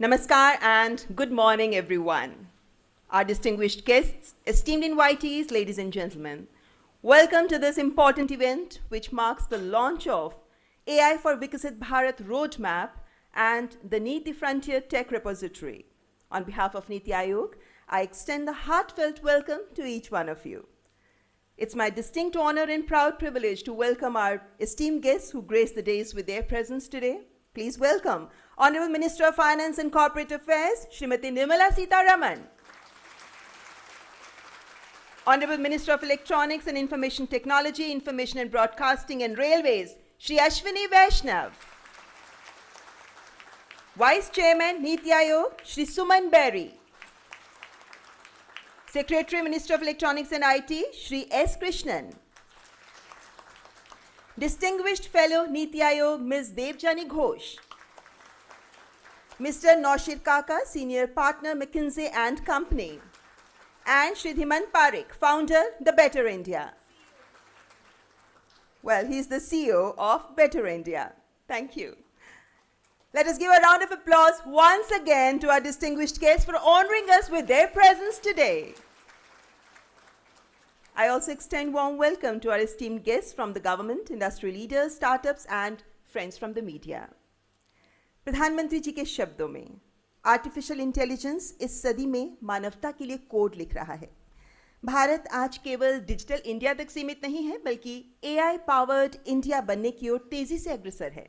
Namaskar and good morning, everyone. Our distinguished guests, esteemed invitees, ladies and gentlemen, welcome to this important event which marks the launch of AI for Viksit Bharat roadmap and the NITI Frontier Tech Repository. On behalf of NITI Aayog, I extend a heartfelt welcome to each one of you. It's my distinct honor and proud privilege to welcome our esteemed guests who grace the days with their presence today. Please welcome Honorable Minister of Finance and Corporate Affairs, Srimati Nirmala Sitharaman. Honorable Minister of Electronics and Information Technology, Information and Broadcasting and Railways, Shri Ashwini Vaishnaw. Vice Chairman, NITI Aayog, Shri Suman, Bery. Secretary, Minister of Electronics and IT, Shri S. Krishnan. Distinguished Fellow, NITI Aayog, Ms. Debjani Ghosh. Mr. Naushir Kaka, Senior Partner, McKinsey and Company. And Shri Parekh, Founder, The Better India. Well, he's the CEO of Better India. Thank you. Let us give a round of applause once again to our distinguished guests for honoring us with their presence today. I also extend warm welcome to our esteemed guests from the government, industry leaders, startups and friends from the media. प्रधानमंत्री जी के शब्दों में artificial intelligence इस सदी में मानवता के लिए कोड लिख रहा है। भारत आज केवल डिजिटल इंडिया तक सीमित नहीं है, बल्कि एआई पावर्ड इंडिया बनने की ओर तेजी से अग्रसर है।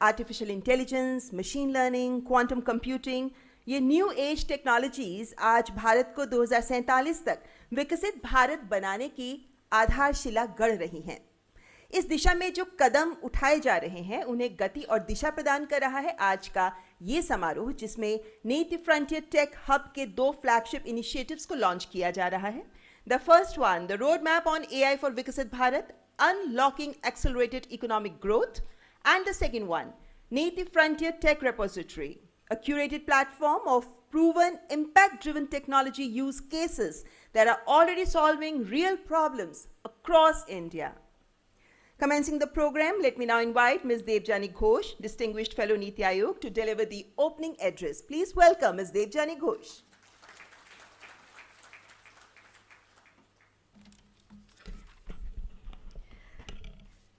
Artificial intelligence, machine learning, quantum computing, ये न्यू एज टेक्नोलॉजीज आज भारत को 2047 तक विकसित भारत बनाने की आधारशिला गढ़ रही हैं। इस दिशा में जो कदम उठाए जा रहे हैं उन्हें गति और दिशा प्रदान कर रहा है आज का ये समारोह, जिसमें नीति फ्रंटियर टेक हब के 2 फ्लैगशिप इनिशिएटिव्स को लॉन्च किया जा रहा है। The first one, the road map on AI for Viksit Bharat, unlocking accelerated economic growth, and the second one, NITI Frontier Tech Repository, a curated platform of proven impact-driven technology use cases that are already solving real problems across India. Commencing the program, let me now invite Ms. Debjani Ghosh, Distinguished Fellow NITI Aayog, to deliver the opening address. Please welcome Ms. Debjani Ghosh.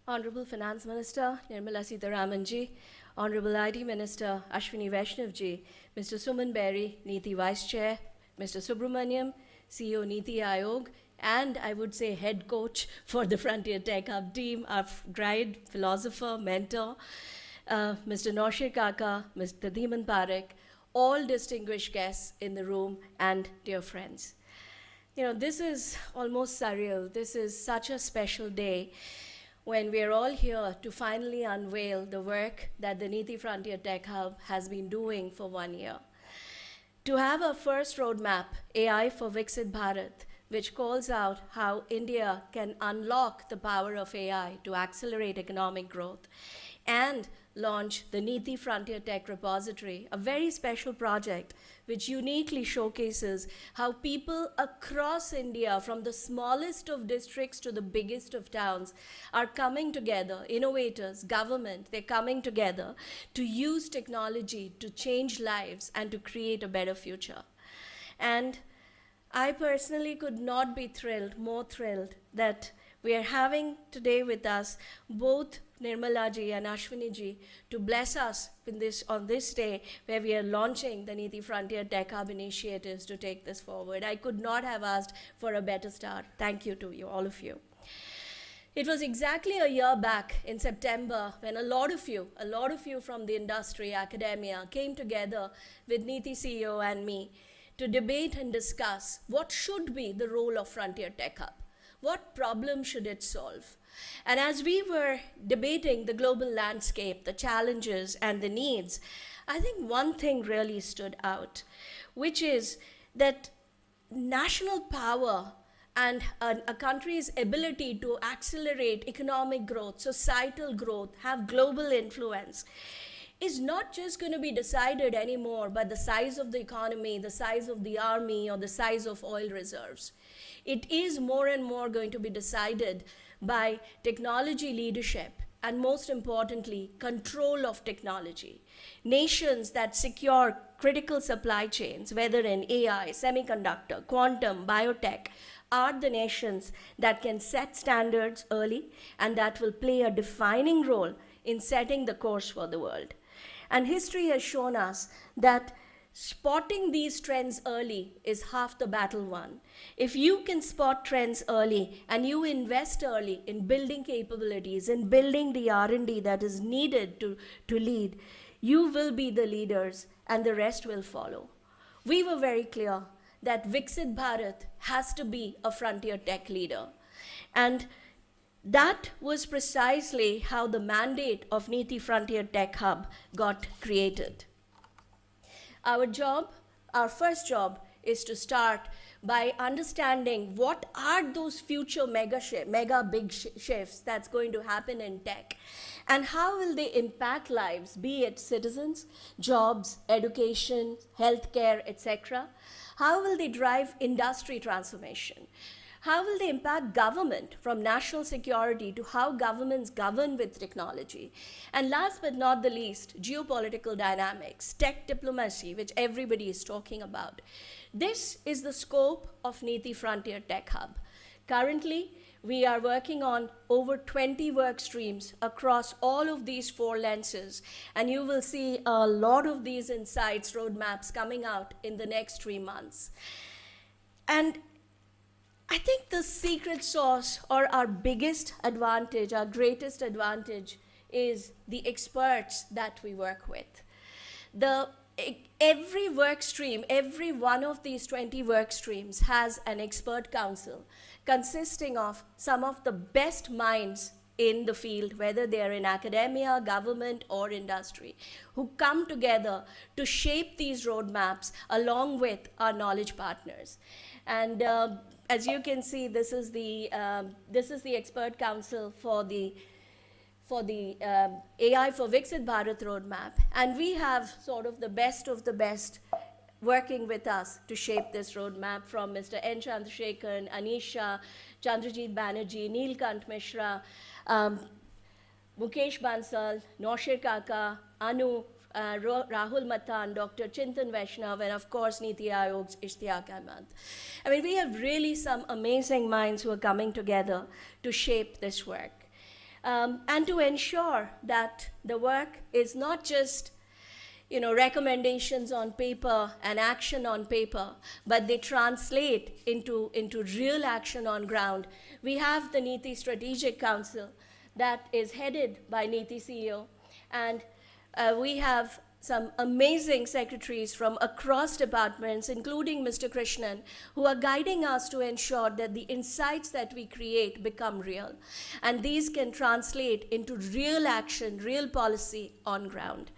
Honorable Finance Minister Nirmala Sitharaman ji, Honorable IT Minister Ashwini Vaishnaw ji, Mr. Suman, Bery, NITI Vice Chair, Mr. Subrahmanyam, CEO NITI Aayog, and I would say head coach for the Frontier Tech Hub team, our guide, philosopher, mentor, Mr. Naushir Kaka, Mr. Parekh, all distinguished guests in the room and dear friends. You know, this is almost surreal. This is such a special day when we are all here to finally unveil the work that the NITI Frontier Tech Hub has been doing for 1 year. To have our first roadmap, AI for Viksit Bharat, which calls out how India can unlock the power of AI to accelerate economic growth, and launch the NITI Frontier Tech Repository, a very special project which uniquely showcases how people across India, from the smallest of districts to the biggest of towns, are coming together, innovators, government, they're coming together to use technology to change lives and to create a better future. And I personally could not be more thrilled that we are having today with us both Nirmala ji and Ashwini ji to bless us on this day where we are launching the NITI Frontier Tech Hub initiatives to take this forward. I could not have asked for a better start. Thank you to you, all of you. It was exactly a year back in September when a lot of you from the industry, academia, came together with NITI CEO and me to debate and discuss what should be the role of Frontier Tech Hub. What problem should it solve? And as we were debating the global landscape, the challenges and the needs, I think one thing really stood out, which is that national power and a country's ability to accelerate economic growth, societal growth, have global influence, is not just going to be decided anymore by the size of the economy, the size of the army, or the size of oil reserves. It is more and more going to be decided by technology leadership and most importantly, control of technology. Nations that secure critical supply chains, whether in AI, semiconductor, quantum, biotech, are the nations that can set standards early and that will play a defining role in setting the course for the world. And history has shown us that spotting these trends early is half the battle won. If you can spot trends early and you invest early in building capabilities, in building the R&D that is needed to lead, you will be the leaders and the rest will follow. We were very clear that Viksit Bharat has to be a frontier tech leader. And that was precisely how the mandate of NITI Frontier Tech Hub got created. Our first job is to start by understanding what are those future mega big shifts that's going to happen in tech, and how will they impact lives, be it citizens, jobs, education, healthcare, etc. How will they drive industry transformation? How will they impact government, from national security to how governments govern with technology? And last but not the least, geopolitical dynamics, tech diplomacy, which everybody is talking about. This is the scope of NITI Frontier Tech Hub. Currently, we are working on over 20 work streams across all of these 4 lenses, and you will see a lot of these insights, roadmaps coming out in the next 3 months. And I think the secret sauce, or our biggest advantage, our greatest advantage, is the experts that we work with. Every work stream, every one of these 20 work streams has an expert council consisting of some of the best minds in the field, whether they are in academia, government, or industry, who come together to shape these roadmaps along with our knowledge partners. And as you can see, this is the expert council for the AI for Viksit Bharat roadmap. And we have sort of the best working with us to shape this roadmap, from Mr. N. Chandrasekharan, Anisha, Chandrajit Banerjee, Neelkant Mishra, Mukesh Bansal, Naushir Kaka, Anu, Rahul Matan, Dr. Chintan Vaishnaw, and of course NITI Aayog's Ishtiaq Ahmed. I mean, we have really some amazing minds who are coming together to shape this work. And to ensure that the work is not just recommendations on paper and action on paper, but they translate into real action on ground. We have the NITI Strategic Council that is headed by NITI CEO, and we have some amazing secretaries from across departments, including Mr. Krishnan, who are guiding us to ensure that the insights that we create become real. And these can translate into real action, real policy on ground.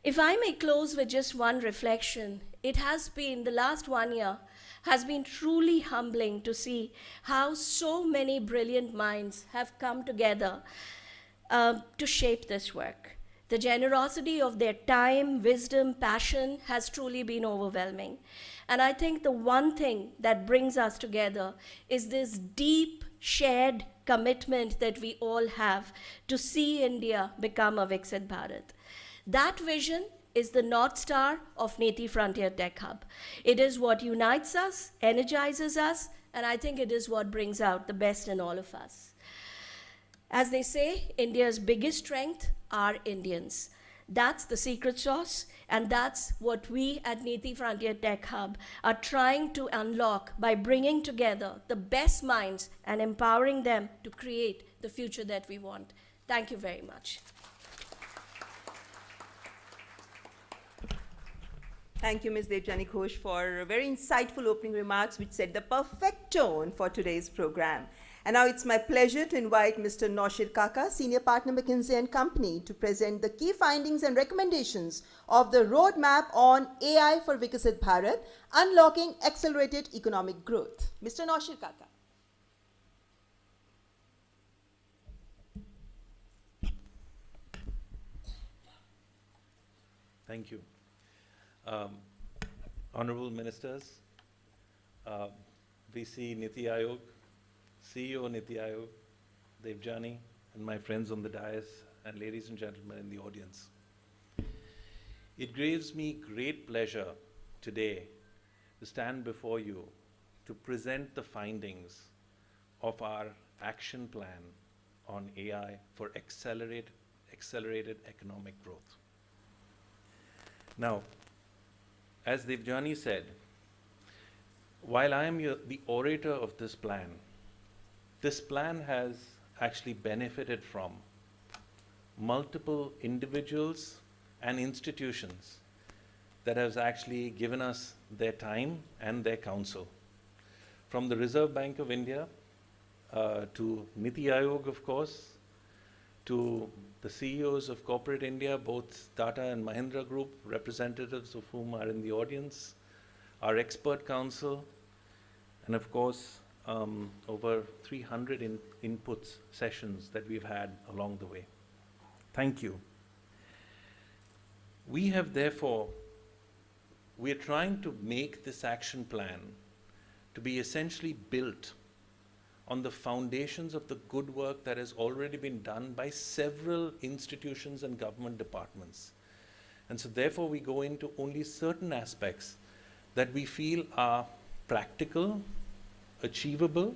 If I may close with just one reflection, it has been, the last 1 year, has been truly humbling to see how so many brilliant minds have come together to shape this work. The generosity of their time, wisdom, passion has truly been overwhelming. And I think the one thing that brings us together is this deep, shared commitment that we all have to see India become a Viksit Bharat. That vision is the North Star of NITI Frontier Tech Hub. It is what unites us, energizes us, and I think it is what brings out the best in all of us. As they say, India's biggest strength are Indians. That's the secret sauce, and that's what we at NITI Frontier Tech Hub are trying to unlock by bringing together the best minds and empowering them to create the future that we want. Thank you very much. Thank you, Ms. Debjani Ghosh, for very insightful opening remarks which set the perfect tone for today's program. And now it's my pleasure to invite Mr. Naushir Kaka, Senior Partner, McKinsey & Company, to present the key findings and recommendations of the roadmap on AI for Viksit Bharat, Unlocking Accelerated Economic Growth. Mr. Naushir Kaka. Thank you. Honorable Ministers, VC NITI Aayog, CEO NITI Aayog, Debjani, and my friends on the dais, and ladies and gentlemen in the audience. It gives me great pleasure today to stand before you to present the findings of our action plan on AI for accelerated economic growth. Now, as Debjani said, while I am the orator of this plan has actually benefited from multiple individuals and institutions that has actually given us their time and their counsel. From the Reserve Bank of India to NITI Aayog, of course, to the CEOs of corporate India, both Tata and Mahindra Group, representatives of whom are in the audience, our expert council, and of course, over 300 inputs sessions that we've had along the way. Thank you. We have therefore, we are trying to make this action plan to be essentially built on the foundations of the good work that has already been done by several institutions and government departments. And so therefore we go into only certain aspects that we feel are practical, achievable,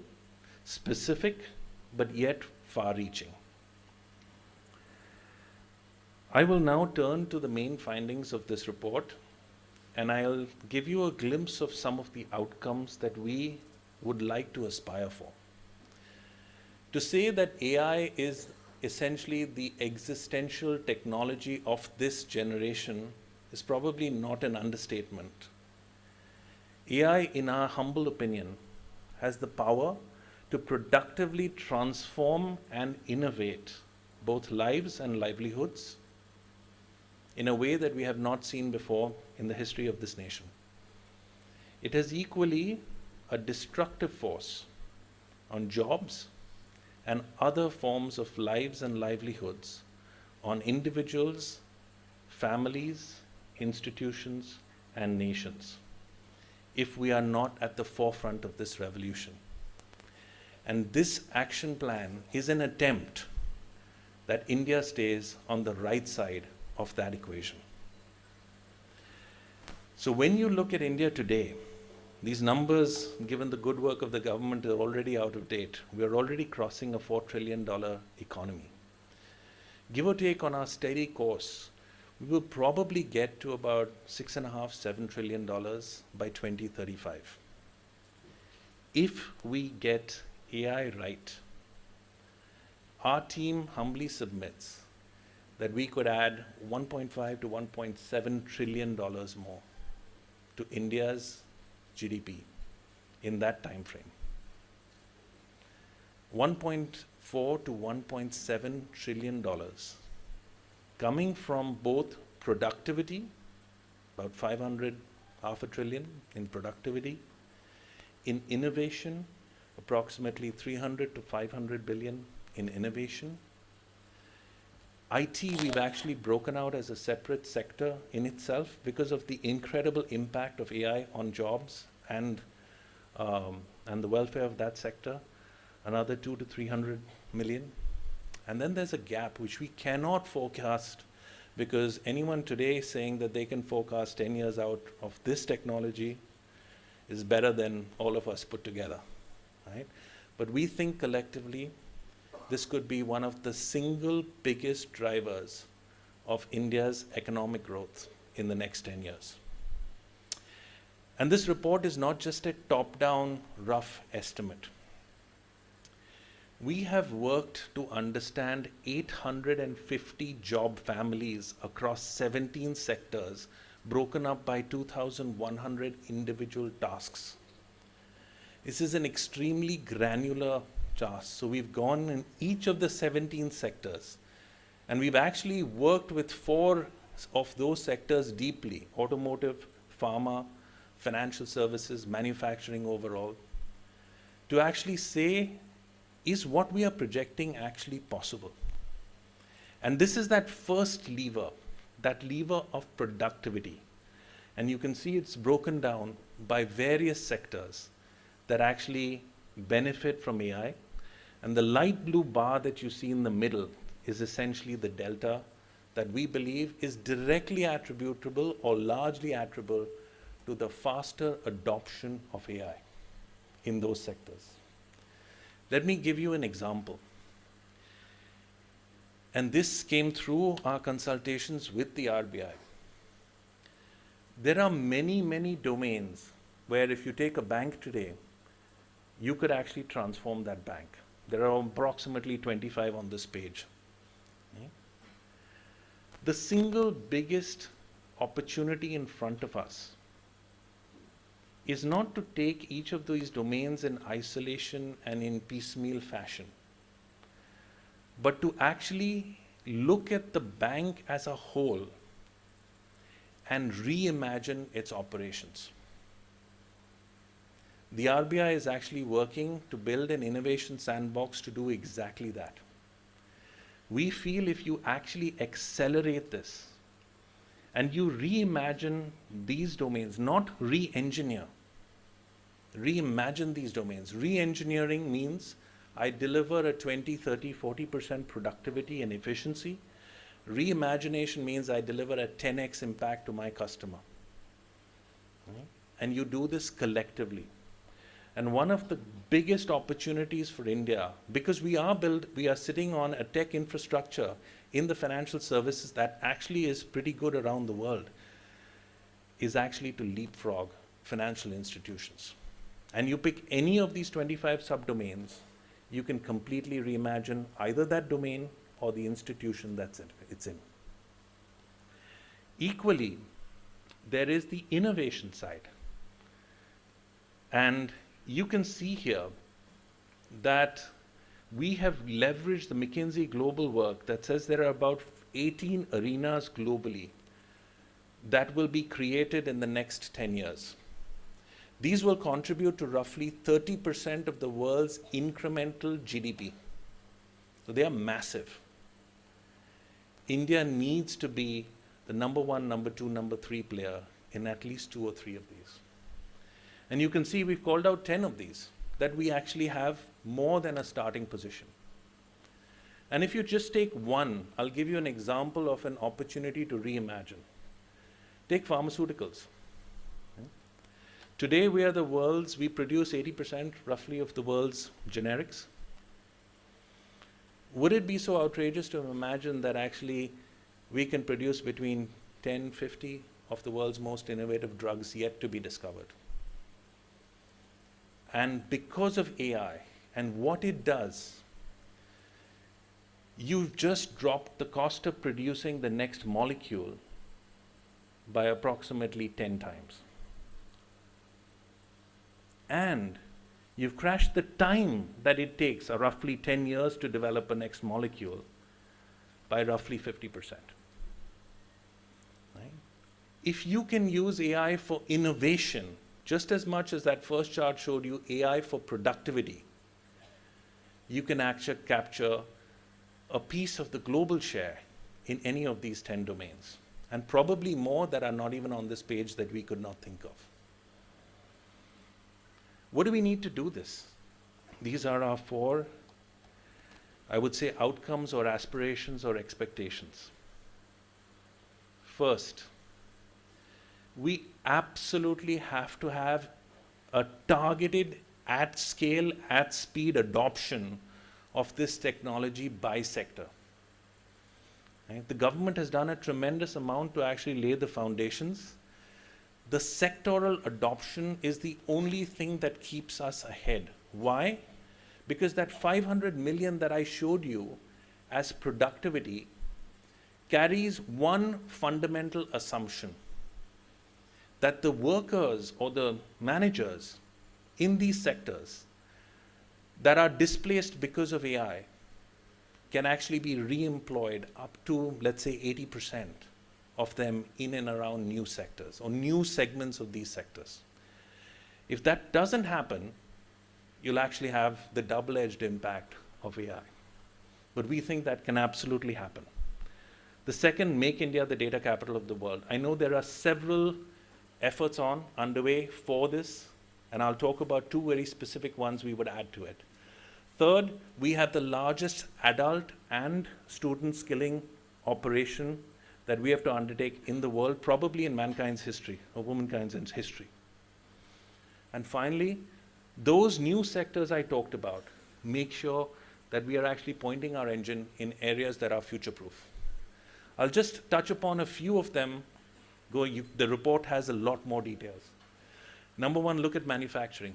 specific, but yet far-reaching. I will now turn to the main findings of this report, and I'll give you a glimpse of some of the outcomes that we would like to aspire for. To say that AI is essentially the existential technology of this generation is probably not an understatement. AI, in our humble opinion, has the power to productively transform and innovate both lives and livelihoods in a way that we have not seen before in the history of this nation. It is equally a destructive force on jobs and other forms of lives and livelihoods, on individuals, families, institutions, and nations, if we are not at the forefront of this revolution. And this action plan is an attempt that India stays on the right side of that equation. So when you look at India today, these numbers, given the good work of the government, are already out of date. We are already crossing a $4 trillion economy. Give or take, on our steady course, we will probably get to about $6.5, $7 trillion by 2035. If we get AI right, our team humbly submits that we could add $1.5 to $1.7 trillion more to India's GDP in that time frame. 1.4 to 1.7 trillion dollars coming from both productivity, about 500, half a trillion in productivity, in innovation, approximately 300 to 500 billion in innovation. IT, we've actually broken out as a separate sector in itself because of the incredible impact of AI on jobs and the welfare of that sector, another 200 to 300 million. And then there's a gap which we cannot forecast, because anyone today saying that they can forecast 10 years out of this technology is better than all of us put together, right? But we think collectively this could be one of the single biggest drivers of India's economic growth in the next 10 years. And this report is not just a top-down rough estimate. We have worked to understand 850 job families across 17 sectors, broken up by 2,100 individual tasks. This is an extremely granular task. So we've gone in each of the 17 sectors, and we've actually worked with 4 of those sectors deeply: automotive, pharma, financial services, manufacturing overall, to actually say, is what we are projecting actually possible? And this is that first lever, that lever of productivity. And you can see it's broken down by various sectors that actually benefit from AI. And the light blue bar that you see in the middle is essentially the delta that we believe is directly attributable or largely attributable to the faster adoption of AI in those sectors. Let me give you an example. And this came through our consultations with the RBI. There are many, many domains where if you take a bank today, you could actually transform that bank. There are approximately 25 on this page. Okay? The single biggest opportunity in front of us is not to take each of these domains in isolation and in piecemeal fashion, but to actually look at the bank as a whole and reimagine its operations. The RBI is actually working to build an innovation sandbox to do exactly that. We feel if you actually accelerate this and you reimagine these domains, not re-engineer, reimagine these domains. Re-engineering means I deliver a 20, 30, 40% productivity and efficiency. Reimagination means I deliver a 10x impact to my customer. Right? And you do this collectively. And one of the biggest opportunities for India, because we are sitting on a tech infrastructure in the financial services that actually is pretty good around the world, is actually to leapfrog financial institutions. And you pick any of these 25 subdomains, you can completely reimagine either that domain or the institution that's it's in. Equally, there is the innovation side. And you can see here that we have leveraged the McKinsey global work that says there are about 18 arenas globally that will be created in the next 10 years. These will contribute to roughly 30% of the world's incremental GDP. So they are massive. India needs to be the number one, number two, number three player in at least 2 or 3 of these. And you can see we've called out 10 of these, that we actually have more than a starting position. And if you just take one, I'll give you an example of an opportunity to reimagine. Take pharmaceuticals. Today we produce 80% roughly of the world's generics. Would it be so outrageous to imagine that actually we can produce between 10, 50 of the world's most innovative drugs yet to be discovered? And because of AI and what it does, you've just dropped the cost of producing the next molecule by approximately 10 times. And you've crashed the time that it takes, roughly 10 years to develop a next molecule, by roughly 50%. Right? If you can use AI for innovation, just as much as that first chart showed you AI for productivity, you can actually capture a piece of the global share in any of these 10 domains, and probably more that are not even on this page that we could not think of. What do we need to do this? These are our 4, I would say, outcomes or aspirations or expectations. First, we absolutely have to have a targeted, at scale, at speed adoption of this technology by sector. Right? The government has done a tremendous amount to actually lay the foundations. The sectoral adoption is the only thing that keeps us ahead. Why? Because that 500 million that I showed you as productivity carries one fundamental assumption, that the workers or the managers in these sectors that are displaced because of AI can actually be re-employed up to, let's say, 80% of them in and around new sectors or new segments of these sectors. If that doesn't happen, you'll actually have the double-edged impact of AI. But we think that can absolutely happen. The second, make India the data capital of the world. I know there are several efforts underway for this, and I'll talk about 2 very specific ones we would add to it. Third, we have the largest adult and student skilling operation that we have to undertake in the world, probably in mankind's history, or womankind's history. And finally, those new sectors I talked about, make sure that we are actually pointing our engine in areas that are future-proof. I'll just touch upon a few of them. The report has a lot more details. Number one, look at manufacturing.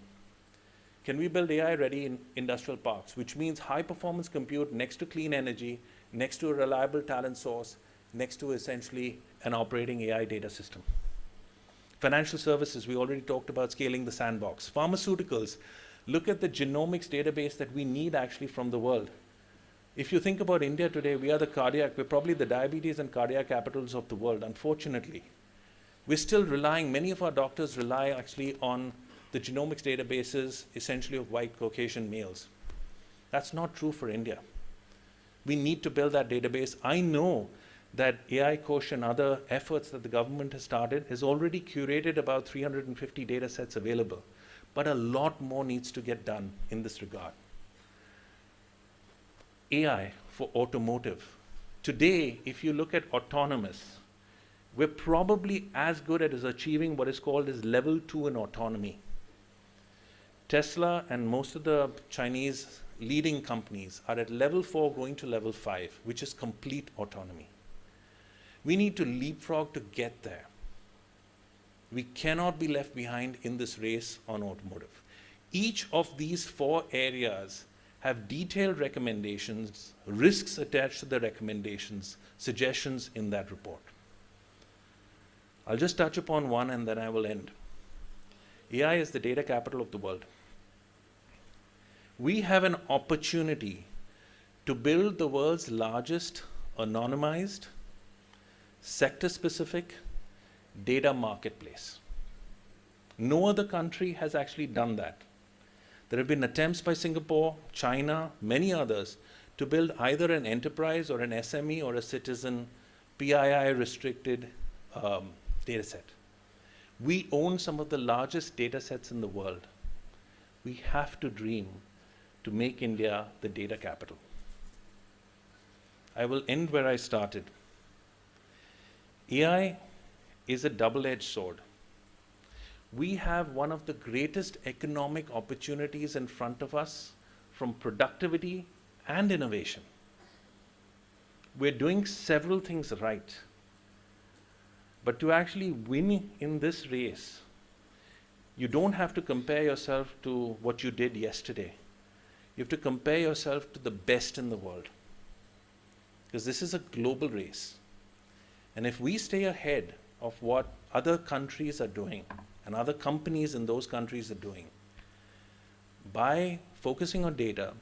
Can we build AI-ready in industrial parks, which means high-performance compute next to clean energy, next to a reliable talent source, next to essentially an operating AI data system? Financial services, we already talked about scaling the sandbox. Pharmaceuticals, look at the genomics database that we need actually from the world. If you think about India today, we're probably the diabetes and cardiac capitals of the world, unfortunately. We're still relying, many of our doctors rely actually on the genomics databases, essentially of white Caucasian males. That's not true for India. We need to build that database. I know that AI Ghosh and other efforts that the government has started has already curated about 350 data sets available, but a lot more needs to get done in this regard. AI for automotive. Today, if you look at autonomous, we're probably as good at achieving what is called as level 2 in autonomy. Tesla and most of the Chinese leading companies are at level 4 going to level 5, which is complete autonomy. We need to leapfrog to get there. We cannot be left behind in this race on automotive. Each of these 4 areas have detailed recommendations, risks attached to the recommendations, suggestions in that report. I'll just touch upon one and then I will end. AI is the data capital of the world. We have an opportunity to build the world's largest anonymized, sector-specific data marketplace. No other country has actually done that. There have been attempts by Singapore, China, many others to build either an enterprise or an SME or a citizen PII restricted data set. We own some of the largest data sets in the world. We have to dream to make India the data capital. I will end where I started. AI is a double-edged sword. We have one of the greatest economic opportunities in front of us from productivity and innovation. We're doing several things right. But to actually win in this race, you don't have to compare yourself to what you did yesterday. You have to compare yourself to the best in the world. Because this is a global race. And if we stay ahead of what other countries are doing and other companies in those countries are doing, by focusing on data,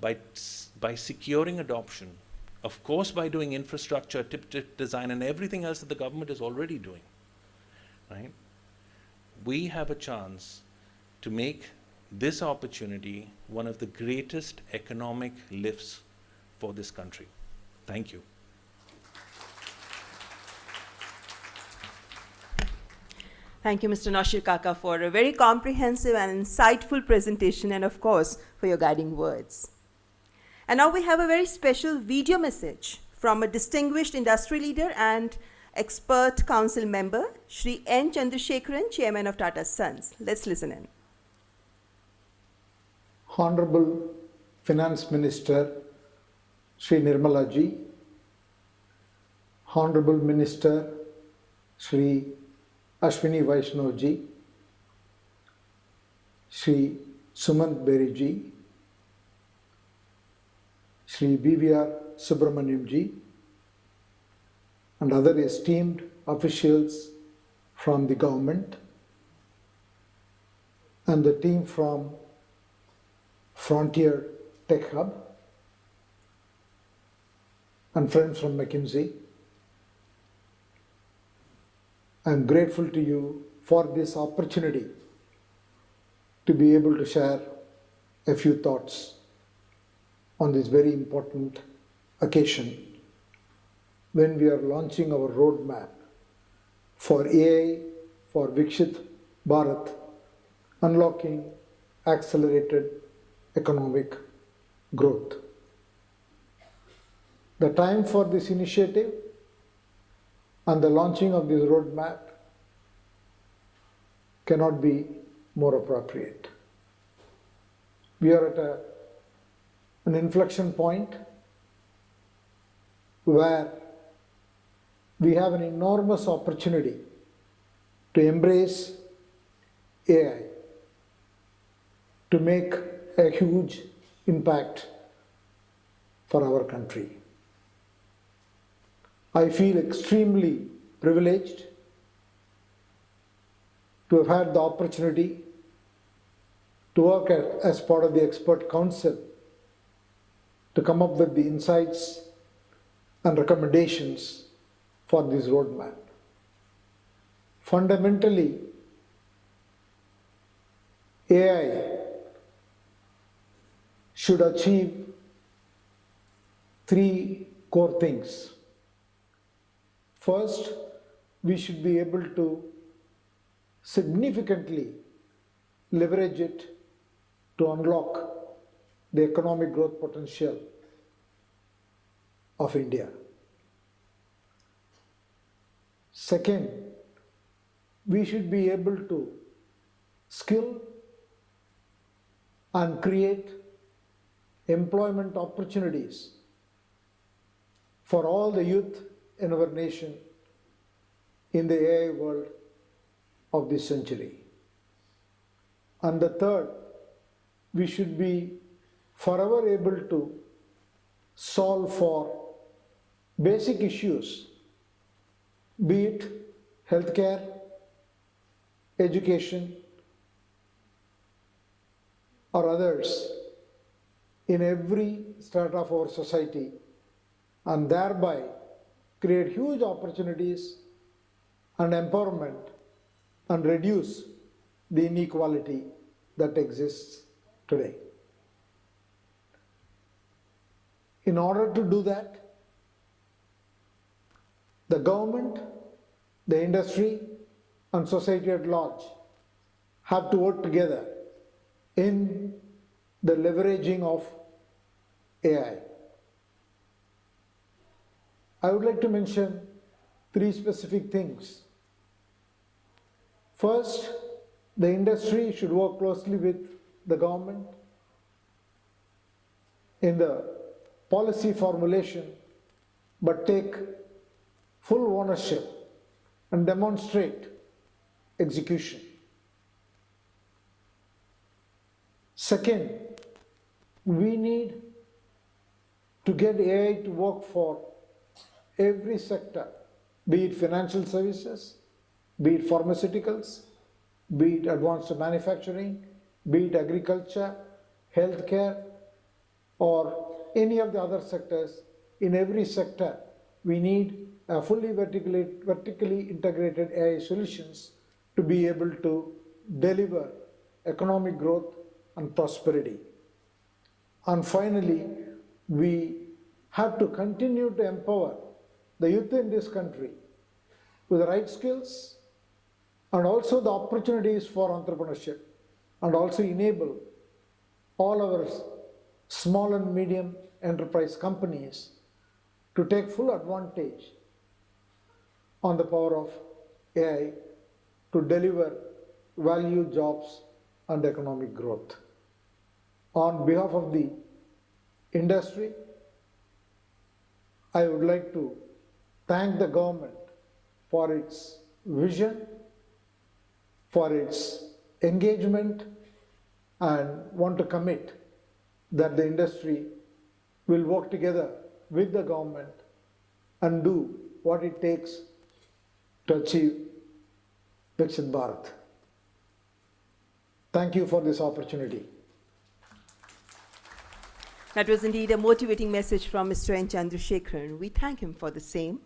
by securing adoption, of course by doing infrastructure, tip design, and everything else that the government is already doing, right? We have a chance to make this opportunity one of the greatest economic lifts for this country. Thank you. Thank you, Mr. Naushir Kaka, for a very comprehensive and insightful presentation and, of course, for your guiding words. And now we have a very special video message from a distinguished industry leader and expert council member, Shri N. Chandrasekharan, Chairman of Tata Sons. Let's listen in. Honorable Finance Minister, Shri Nirmala ji, Honorable Minister, Shri Ashwini Vaishnaw ji, Shri Suman Bery ji, Shri Subrahmanyam ji, and other esteemed officials from the government, and the team from Frontier Tech Hub, and friends from McKinsey. I am grateful to you for this opportunity to be able to share a few thoughts on this very important occasion when we are launching our roadmap for AI for Viksit Bharat, unlocking accelerated economic growth. The time for this initiative and the launching of this roadmap cannot be more appropriate. We are at an inflection point where we have an enormous opportunity to embrace AI, to make a huge impact for our country. I feel extremely privileged to have had the opportunity to work as part of the expert council to come up with the insights and recommendations for this roadmap. Fundamentally, AI should achieve three core things. First, we should be able to significantly leverage it to unlock the economic growth potential of India. Second, we should be able to skill and create employment opportunities for all the youth in our nation in the AI world of this century. And the third, we should be forever able to solve for basic issues, be it healthcare, education, or others in every strata of our society, and thereby create huge opportunities and empowerment and reduce the inequality that exists today. In order to do that, the government, the industry, and society at large have to work together in the leveraging of AI. I would like to mention three specific things. First, the industry should work closely with the government in the policy formulation, but take full ownership and demonstrate execution. Second, we need to get AI to work for every sector, be it financial services, be it pharmaceuticals, be it advanced manufacturing, be it agriculture, healthcare, or any of the other sectors. In every sector, we need a fully vertically integrated AI solutions to be able to deliver economic growth and prosperity. And finally, we have to continue to empower the youth in this country with the right skills and also the opportunities for entrepreneurship, and also enable all our small and medium enterprise companies to take full advantage on the power of AI to deliver value, jobs, and economic growth. On behalf of the industry, I would like to thank the government for its vision, for its engagement, and want to commit that the industry will work together with the government and do what it takes to achieve Viksit Bharat. Thank you for this opportunity. That was indeed a motivating message from Mr. N. Chandrasekharan. We thank him for the same.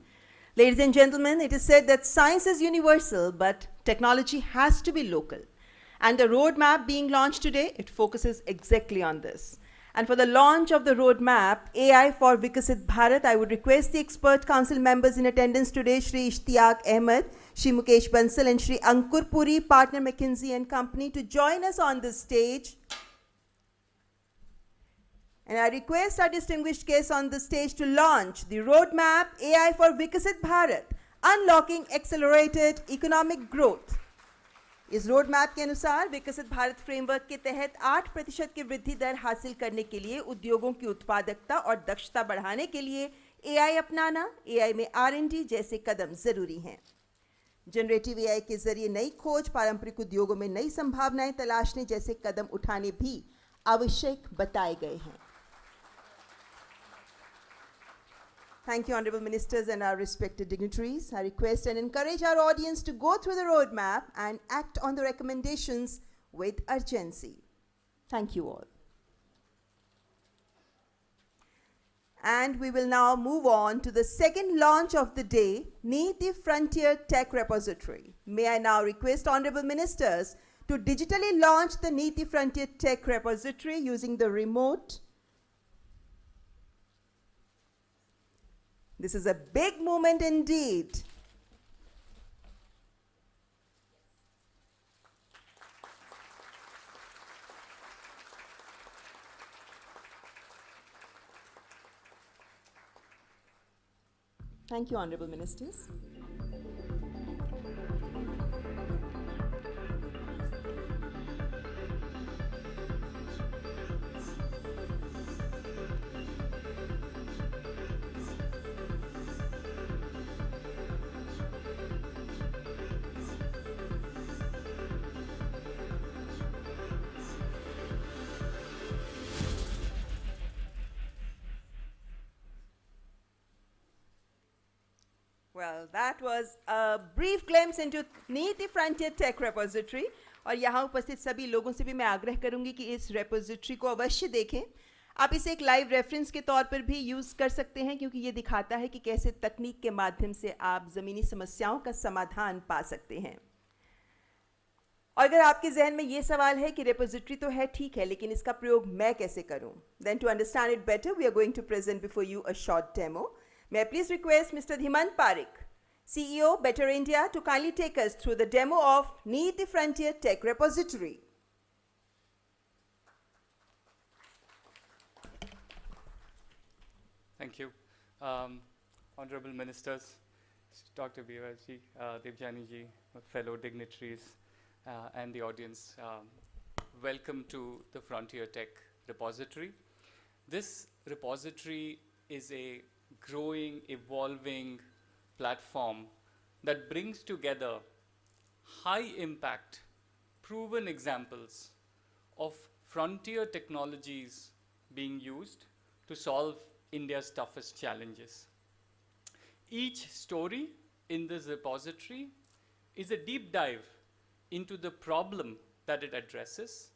Ladies and gentlemen, it is said that science is universal, but technology has to be local. And the roadmap being launched today, it focuses exactly on this. And for the launch of the roadmap, AI for Viksit Bharat, I would request the expert council members in attendance today, Shri Ishtiaq Ahmed, Shri Mukesh Bansal, and Shri Ankur Puri, partner McKinsey & Company, to join us on this stage And I request our distinguished guests on the stage to launch the roadmap AI for Viksit Bharat, Unlocking Accelerated Economic Growth. इस road map के अनुसार विकसित Bharat framework के तहत 8% की वृद्धि दर हासिल करने के लिए उद्योगों की उत्पादकता और दक्षता बढ़ाने के लिए एआई अपनाना, एआई में R&D जैसे कदम जरूरी हैं। जनरेटिव एआई के जरिए नई खोज, पारंपरिक उद्योगों में नई संभावनाएं तलाशने जैसे कदम उठाने भी आवश्यक बताए गए हैं। Thank you, Honorable Ministers and our respected dignitaries. I request and encourage our audience to go through the roadmap and act on the recommendations with urgency. Thank you all. And we will now move on to the second launch of the day, NITI Frontier Tech Repository. May I now request Honorable Ministers to digitally launch the NITI Frontier Tech Repository using the remote. This is a big moment indeed. Thank you, Honorable Ministers. Well, that was a brief glimpse into NITI Frontier Tech Repository. और यहाँ उपस्थित सभी लोगों से भी मैं आग्रह करूंगी कि इस रेपोजिटरी को अवश्य देखें। आप इसे एक लाइव रेफरेंस के तौर पर भी यूज़ कर सकते हैं, क्योंकि ये दिखाता है कि कैसे तकनीक के माध्यम से आप ज़मीनी समस्याओं का समाधान पा सकते हैं। और अगर आपके जहन में ये सवाल है कि रेपोजिटरी तो है ठीक है, लेकिन इसका प्रयोग मैं कैसे करूं? Then to understand it better, we are going to present before you a short demo. May I please request Mr. Dhimant Parekh, CEO, Better India, to kindly take us through the demo of NITI Frontier Tech Repository. Thank you. Honorable Ministers, Dr. Bery, Debjani ji, fellow dignitaries, and the audience, welcome to the Frontier Tech Repository. This repository is a growing, evolving platform that brings together high impact, proven examples of frontier technologies being used to solve India's toughest challenges. Each story in this repository is a deep dive into the problem that it addresses,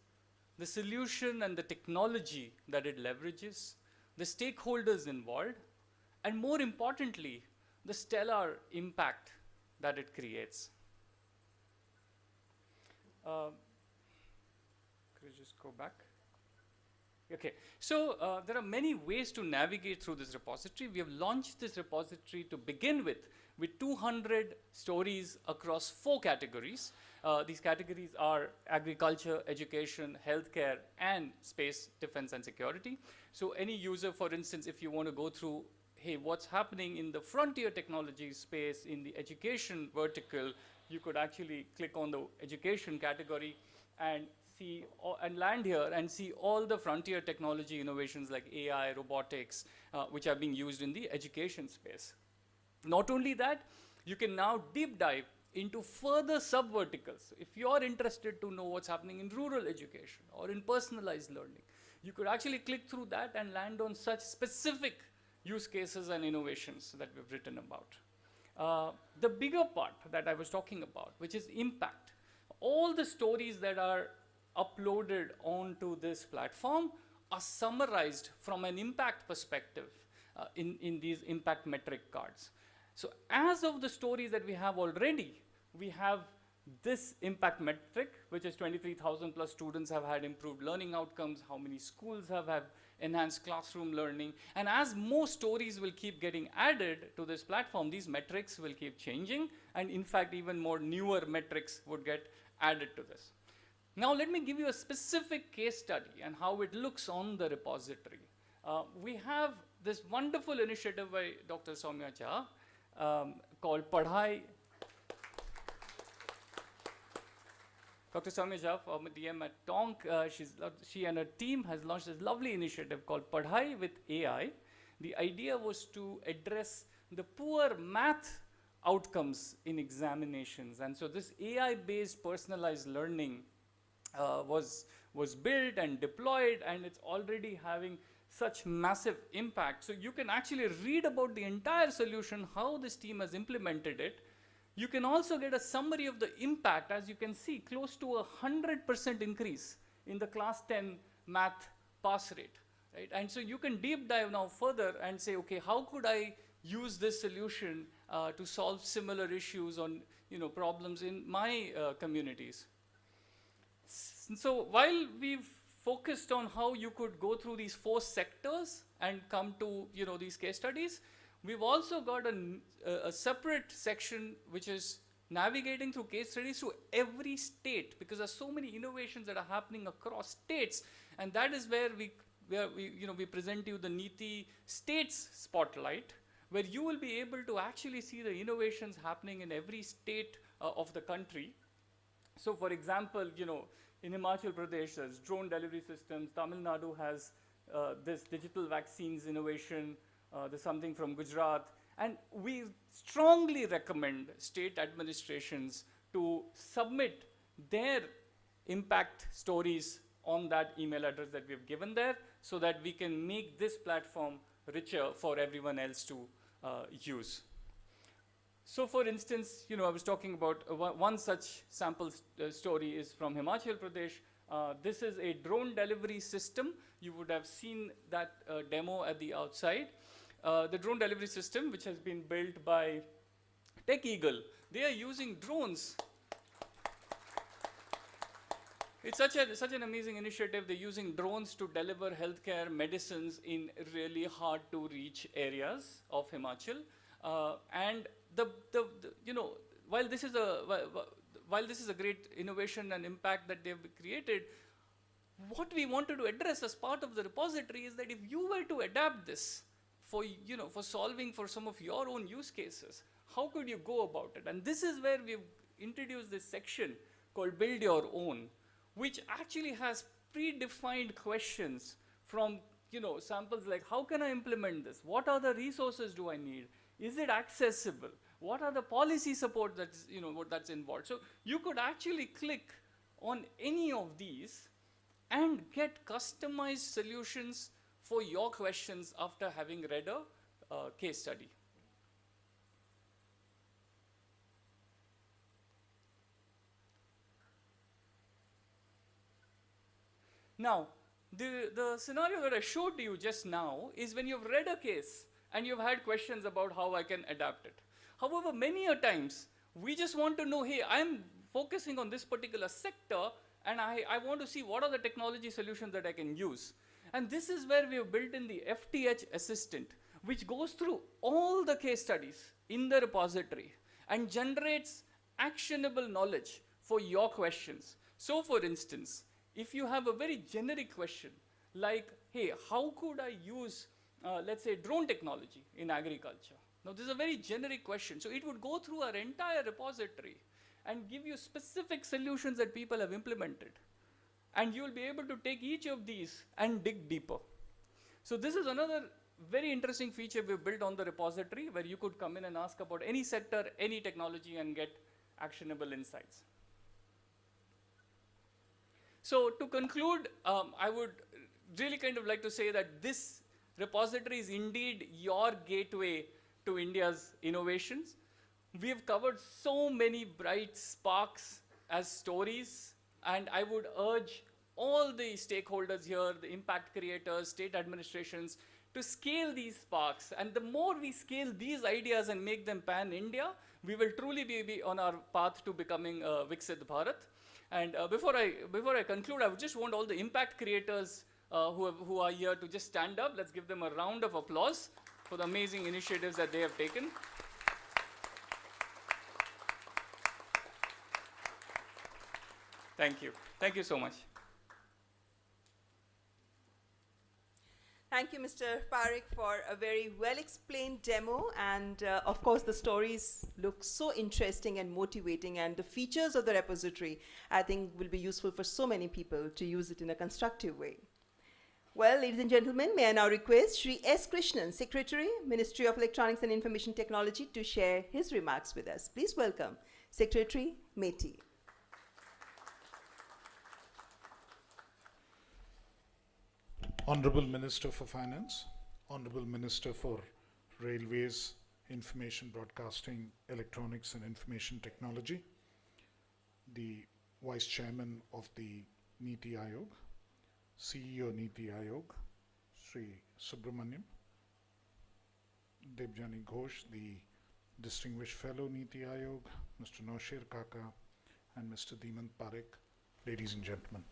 the solution and the technology that it leverages, the stakeholders involved, and more importantly, the stellar impact that it creates. Could you just go back? Okay, so there are many ways to navigate through this repository. We have launched this repository to begin with 200 stories across 4 categories. These categories are agriculture, education, healthcare, and space, defense, and security. So any user, for instance, if you want to go through, hey, what's happening in the frontier technology space, in the education vertical, you could actually click on the education category and see and land here and see all the frontier technology innovations like AI, robotics, which are being used in the education space. Not only that, you can now deep dive into further sub-verticals. If you're interested to know what's happening in rural education or in personalized learning, you could actually click through that and land on such specific use cases and innovations that we've written about. The bigger part that I was talking about, which is impact, all the stories that are uploaded onto this platform are summarized from an impact perspective in these impact metric cards. So as of the stories that we have already, we have this impact metric, which is 23,000 plus students have had improved learning outcomes, how many schools have had enhanced classroom learning. And as more stories will keep getting added to this platform, these metrics will keep changing. And in fact, even more newer metrics would get added to this. Now let me give you a specific case study and how it looks on the repository. We have this wonderful initiative by Dr. Soumya Jha called Padhai. Dr. Soumya Jha, former DM at Tonk, she and her team has launched this lovely initiative called Padhai with AI. The idea was to address the poor math outcomes in examinations. And so this AI-based personalized learning was built and deployed, and it's already having such massive impact. So you can actually read about the entire solution, how this team has implemented it. You can also get a summary of the impact. As you can see, close to 100% increase in the class 10 math pass rate. Right? And so you can deep dive now further and say, okay, how could I use this solution to solve similar issues on problems in my communities? So while we've focused on how you could go through these 4 sectors and come to these case studies, we've also got a separate section which is navigating through case studies to every state, because there's so many innovations that are happening across states, and that is where we present you the NITI States Spotlight, where you will be able to actually see the innovations happening in every state of the country. So for example, in Himachal Pradesh, there's drone delivery systems. Tamil Nadu has this digital vaccines innovation. There's something from Gujarat. And we strongly recommend state administrations to submit their impact stories on that email address that we've given there, so that we can make this platform richer for everyone else to use. So for instance, I was talking about one such sample story is from Himachal Pradesh. This is a drone delivery system. You would have seen that demo at the outside. The drone delivery system, which has been built by Tech Eagle, they are using drones. It's such an amazing initiative. They're using drones to deliver healthcare medicines in really hard to reach areas of Himachal. And while this is a great innovation and impact that they've created, what we wanted to address as part of the repository is that if you were to adapt this for solving for some of your own use cases, how could you go about it? And this is where we've introduced this section called Build Your Own, which actually has predefined questions from samples like, how can I implement this? What are the resources do I need? Is it accessible? What are the policy support that's involved? So you could actually click on any of these and get customized solutions for your questions after having read a case study. Now, the scenario that I showed to you just now is when you've read a case and you've had questions about how I can adapt it. However, many a times, we just want to know, hey, I'm focusing on this particular sector, and I want to see what are the technology solutions that I can use. And this is where we have built in the FTH Assistant, which goes through all the case studies in the repository and generates actionable knowledge for your questions. So for instance, if you have a very generic question, like, hey, how could I use, let's say, drone technology in agriculture? Now, this is a very generic question. So it would go through our entire repository and give you specific solutions that people have implemented. And you'll be able to take each of these and dig deeper. So this is another very interesting feature we've built on the repository, where you could come in and ask about any sector, any technology, and get actionable insights. So to conclude, I would really kind of like to say that this repository is indeed your gateway to India's innovations. We have covered so many bright sparks as stories, and I would urge all the stakeholders here, the impact creators, state administrations, to scale these sparks. And the more we scale these ideas and make them pan-India, we will truly be on our path to becoming Viksit Bharat. And before I conclude, I would just want all the impact creators who are here to just stand up. Let's give them a round of applause for the amazing initiatives that they have taken. Thank you. Thank you so much. Thank Thank you, Mr. Parekh, for a very well-explained demo. And of course, the stories look so interesting and motivating, and the features of the repository, I think, will be useful for so many people to use it in a constructive way. Well, ladies and gentlemen, may I now request Shri S. Krishnan, Secretary, Ministry of Electronics and Information Technology, to share his remarks with us. Please welcome Secretary Meti. Honorable Minister for Finance, Honorable Minister for Railways, Information Broadcasting, Electronics and Information Technology, the Vice Chairman of the NITI Aayog, CEO NITI Aayog, Shri Subrahmanyam, Debjani Ghosh, the Distinguished Fellow NITI Aayog, Mr. Noshir Kaka, and Mr. Dimant Parekh, ladies and gentlemen.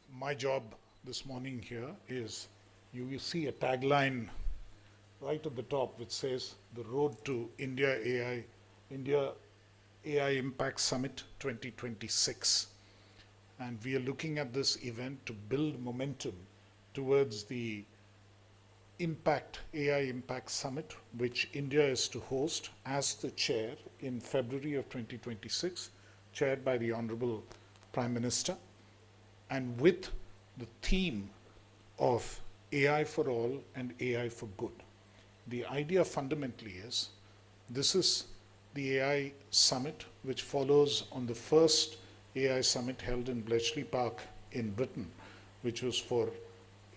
My job this morning here is, you will see a tagline right at the top which says the road to India AI Impact Summit 2026. And we are looking at this event to build momentum towards the AI Impact Summit, which India is to host as the chair in February of 2026, chaired by the Honorable Prime Minister, and with the theme of AI for all and AI for good. The idea fundamentally is, this is the AI summit which follows on the first AI summit held in Bletchley Park in Britain, which was for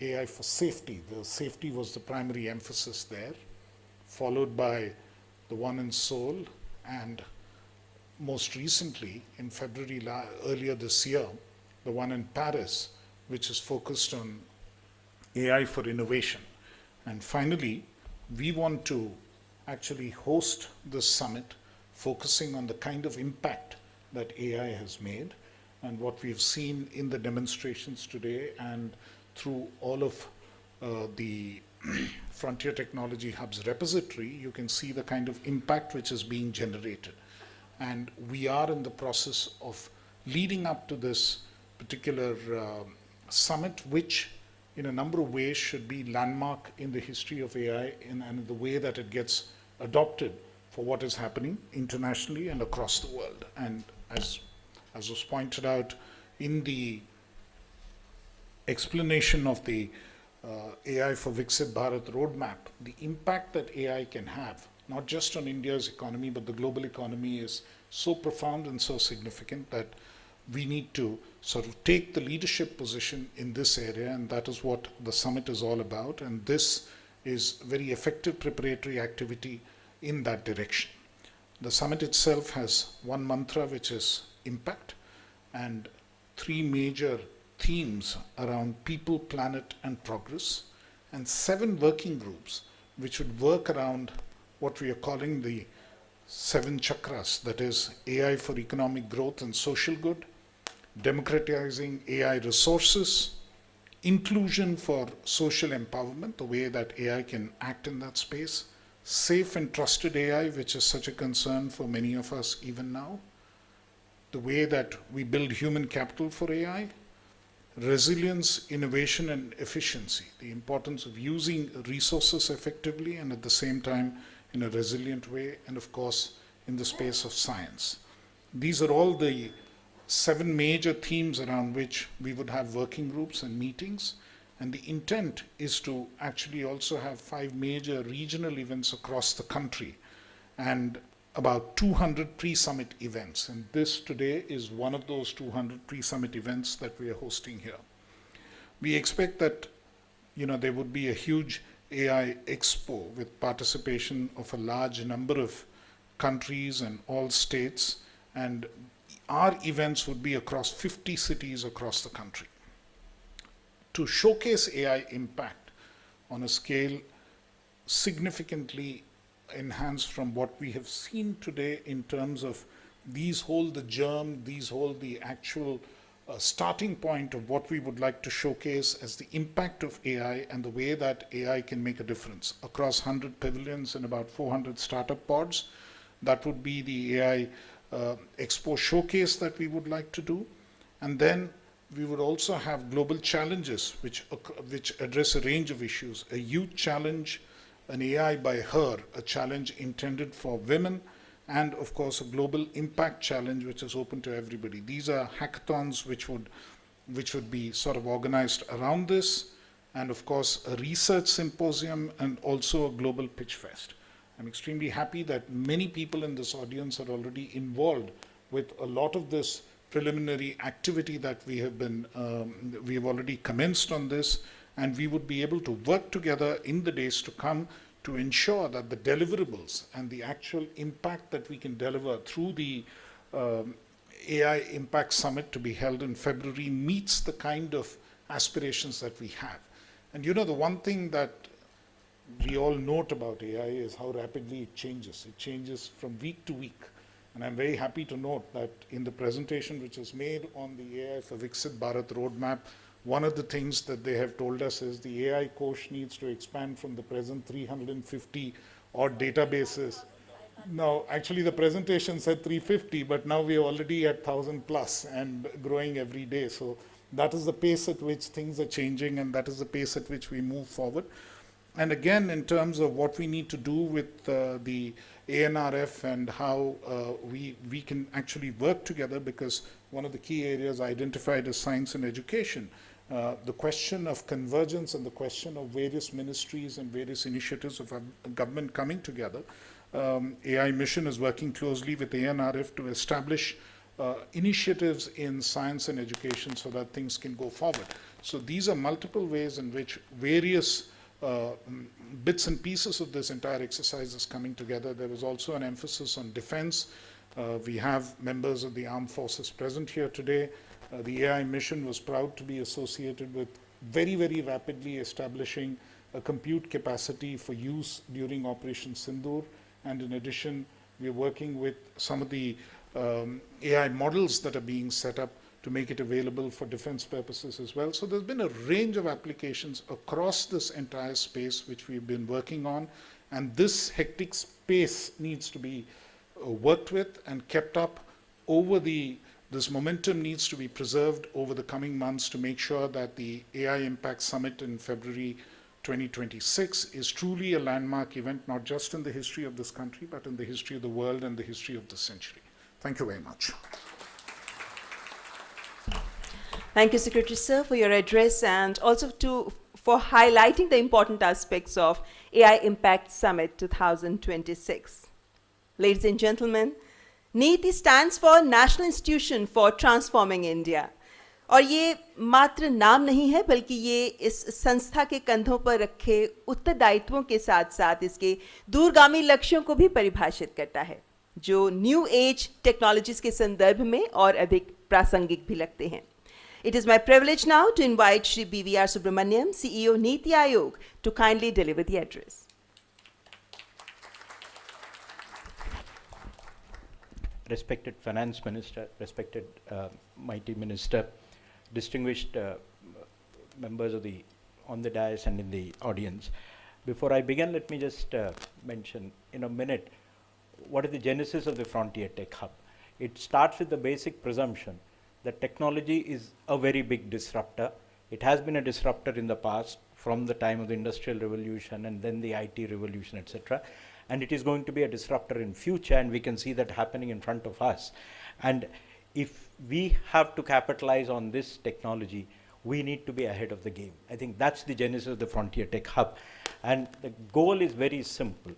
AI for safety. The safety was the primary emphasis there, followed by the one in Seoul, and most recently in February earlier this year, the one in Paris, which is focused on AI for innovation. And finally, we want to actually host this summit focusing on the kind of impact that AI has made, and what we've seen in the demonstrations today and through all of the Frontier Technology Hub's repository, you can see the kind of impact which is being generated. And we are in the process of leading up to this particular summit, which in a number of ways should be landmark in the history of AI and the way that it gets adopted for what is happening internationally and across the world. And as was pointed out in the explanation of the AI for Viksit Bharat roadmap, the impact that AI can have, not just on India's economy, but the global economy, is so profound and so significant that we need to sort of take the leadership position in this area, and that is what the summit is all about. And this is very effective preparatory activity in that direction. The summit itself has one mantra, which is impact, and three major themes around people, planet, and progress, and 7 working groups which would work around what we are calling the 7 chakras, that is AI for economic growth and social good, democratizing AI resources, inclusion for social empowerment, the way that AI can act in that space, safe and trusted AI, which is such a concern for many of us even now, the way that we build human capital for AI, resilience, innovation, and efficiency, the importance of using resources effectively and at the same time in a resilient way, and of course in the space of science. These are all the 7 major themes around which we would have working groups and meetings, and the intent is to actually also have 5 major regional events across the country and about 200 pre-summit events, and this today is one of those 200 pre-summit events that we are hosting here. We expect that there would be a huge AI expo with participation of a large number of countries and all states, and our events would be across 50 cities across the country. To showcase AI impact on a scale significantly enhanced from what we have seen today in terms of these hold the germ, these hold the actual starting point of what we would like to showcase as the impact of AI and the way that AI can make a difference across 100 pavilions and about 400 startup pods. That would be the AI Expo showcase that we would like to do. And then we would also have global challenges which address a range of issues. A youth challenge, an AI by her, a challenge intended for women, and of course a global impact challenge which is open to everybody. These are hackathons which would be sort of organized around this, and of course a research symposium and also a global pitch fest. I'm extremely happy that many people in this audience are already involved with a lot of this preliminary activity that we have already commenced on this, and we would be able to work together in the days to come to ensure that the deliverables and the actual impact that we can deliver through the AI Impact Summit to be held in February meets the kind of aspirations that we have. And you know, the one thing that we all note about AI is how rapidly it changes. It changes from week to week. And I'm very happy to note that in the presentation which was made on the AI for Viksit Bharat roadmap, one of the things that they have told us is the AI Ghosh needs to expand from the present 350 odd databases. Now, actually the presentation said 350, but now we are already at 1,000 plus and growing every day. So that is the pace at which things are changing, and that is the pace at which we move forward. And again, in terms of what we need to do with the ANRF and how we can actually work together, because one of the key areas identified as science and education, the question of convergence and the question of various ministries and various initiatives of our government coming together. AI Mission is working closely with ANRF to establish initiatives in science and education so that things can go forward. So these are multiple ways in which various bits and pieces of this entire exercise is coming together. There was also an emphasis on defense. We have members of the armed forces present here today. The AI mission was proud to be associated with very, very rapidly establishing a compute capacity for use during Operation Sindoor. And in addition, we are working with some of the AI models that are being set up to make it available for defense purposes as well. So there's been a range of applications across this entire space which we've been working on, and this hectic space needs to be worked with and kept up over this momentum needs to be preserved over the coming months to make sure that the AI Impact Summit in February 2026 is truly a landmark event, not just in the history of this country, but in the history of the world and the history of the century. Thank you very much. Thank you, Secretary Sir, for your address and also for highlighting the important aspects of AI Impact Summit 2026. Ladies and gentlemen, NITI stands for National Institution for Transforming India. और ये मात्र नाम नहीं है, बल्कि ये इस संस्था के कंधों पर रखे उत्तरदायित्वों के साथ साथ इसके दूरगामी लक्ष्यों को भी परिभाषित करता है, जो न्यू एज टेक्नोलॉजीज के संदर्भ में और अधिक प्रासंगिक भी लगते हैं. It is my privilege now to invite Shri B.V.R. Subrahmanyam, CEO NITI Aayog, to kindly deliver the address. Respected Finance Minister, respected Mighty Minister, distinguished members of on the dais and in the audience. Before I begin, let me just mention in a minute what is the genesis of the Frontier Tech Hub. It starts with the basic presumption that technology is a very big disruptor. It has been a disruptor in the past from the time of the Industrial Revolution and then the IT revolution, etc. And it is going to be a disruptor in future, and we can see that happening in front of us. And if we have to capitalize on this technology, we need to be ahead of the game. I think that's the genesis of the Frontier Tech Hub. And the goal is very simple.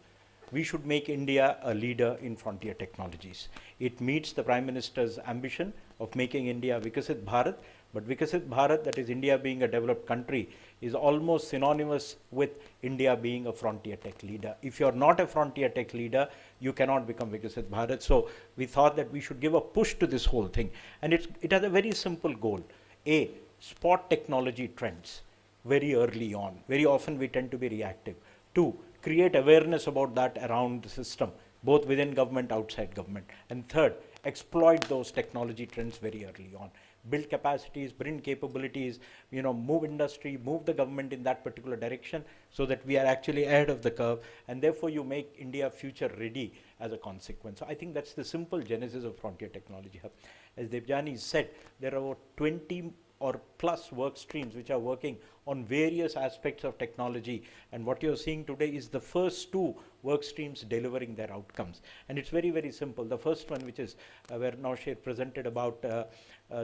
We should make India a leader in frontier technologies. It meets the Prime Minister's ambition of making India Viksit Bharat, but Viksit Bharat, that is India being a developed country, is almost synonymous with India being a frontier tech leader. If you're not a frontier tech leader, you cannot become Viksit Bharat. So we thought that we should give a push to this whole thing. And it has a very simple goal. A, spot technology trends very early on. Very often we tend to be reactive. 2, create awareness about that around the system, both within government, outside government. And 3rd, exploit those technology trends very early on. Build capacities, bring capabilities, move industry, move the government in that particular direction so that we are actually ahead of the curve, and therefore you make India future ready as a consequence. So I think that's the simple genesis of Frontier Technology Hub. As Debjani said, there are over 20 or plus work streams which are working on various aspects of technology, and what you're seeing today is the first two work streams delivering their outcomes. And it's very, very simple. The first one, which is where Naushir presented about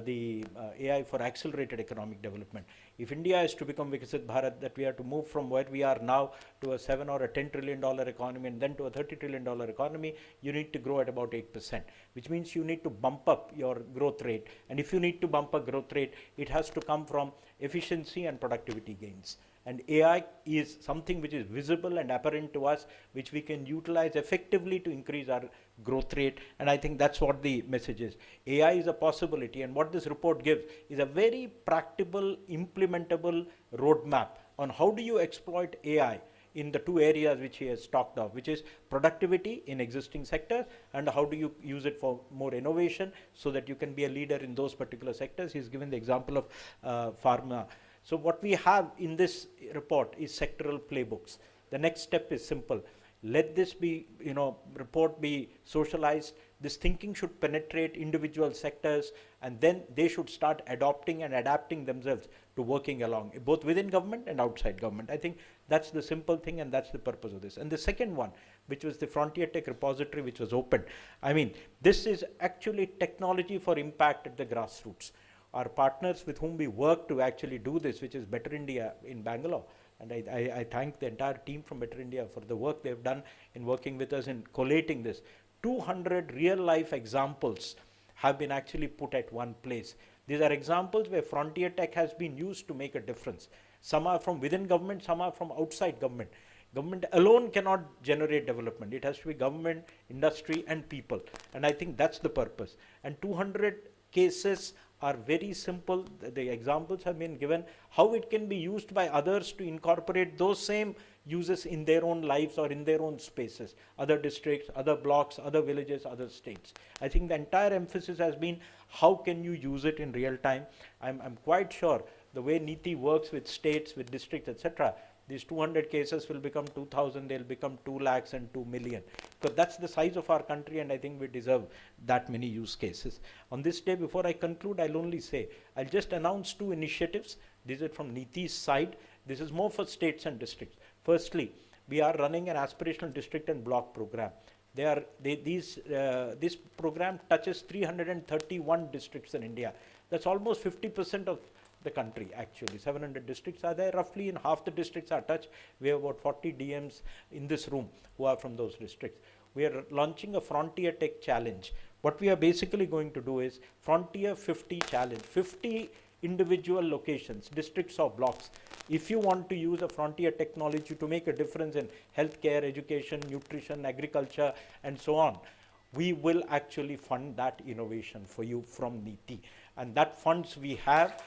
the AI for accelerated economic development. If India is to become Viksit Bharat, that we have to move from where we are now to a $7 or a $10 trillion economy and then to a $30 trillion economy, you need to grow at about 8%, which means you need to bump up your growth rate. And if you need to bump up growth rate, it has to come from efficiency and productivity gains. And AI is something which is visible and apparent to us, which we can utilize effectively to increase our growth rate. And I think that's what the message is. AI is a possibility, and what this report gives is a very practical, implementable roadmap on how do you exploit AI in the two areas which he has talked of, which is productivity in existing sectors and how do you use it for more innovation so that you can be a leader in those particular sectors. He's given the example of pharma. So what we have in this report is sectoral playbooks. The next step is simple. Let this be, report be socialized. This thinking should penetrate individual sectors, and then they should start adopting and adapting themselves to working along, both within government and outside government. I think that's the simple thing, and that's the purpose of this. And the second one, which was the Frontier Tech repository, which was open. I mean, this is actually technology for impact at the grassroots. Our partners with whom we work to actually do this, which is Better India in Bangalore, and I thank the entire team from Better India for the work they've done in working with us in collating this. 200 real-life examples have been actually put at one place. These are examples where Frontier Tech has been used to make a difference. Some are from within government, some are from outside government. Government alone cannot generate development. It has to be government, industry, and people. And I think that's the purpose. And 200 cases are very simple. The examples have been given, how it can be used by others to incorporate those same uses in their own lives or in their own spaces, other districts, other blocks, other villages, other states. I think the entire emphasis has been, how can you use it in real time? I'm quite sure the way NITI works with states, with districts, etc., these 200 cases will become 2,000, they'll become 2 lakhs and 2 million. Because that's the size of our country, and I think we deserve that many use cases. On this day, before I conclude, I'll only say, I'll just announce 2 initiatives. This is from NITI's side. This is more for states and districts. Firstly, we are running an aspirational district and block program. This program touches 331 districts in India. That's almost 50% of the country actually. 700 districts are there. Roughly in half the districts are touched. We have about 40 DMs in this room who are from those districts. We are launching a Frontier Tech Challenge. What we are basically going to do is Frontier 50 Challenge. 50 individual locations, districts or blocks. If you want to use a frontier technology to make a difference in healthcare, education, nutrition, agriculture, and so on, we will actually fund that innovation for you from NITI. And that funds we have,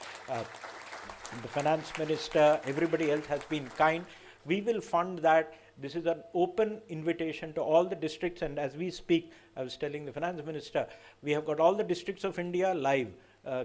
the finance minister, everybody else has been kind. We will fund that. This is an open invitation to all the districts, and as we speak, I was telling the finance minister, we have got all the districts of India live,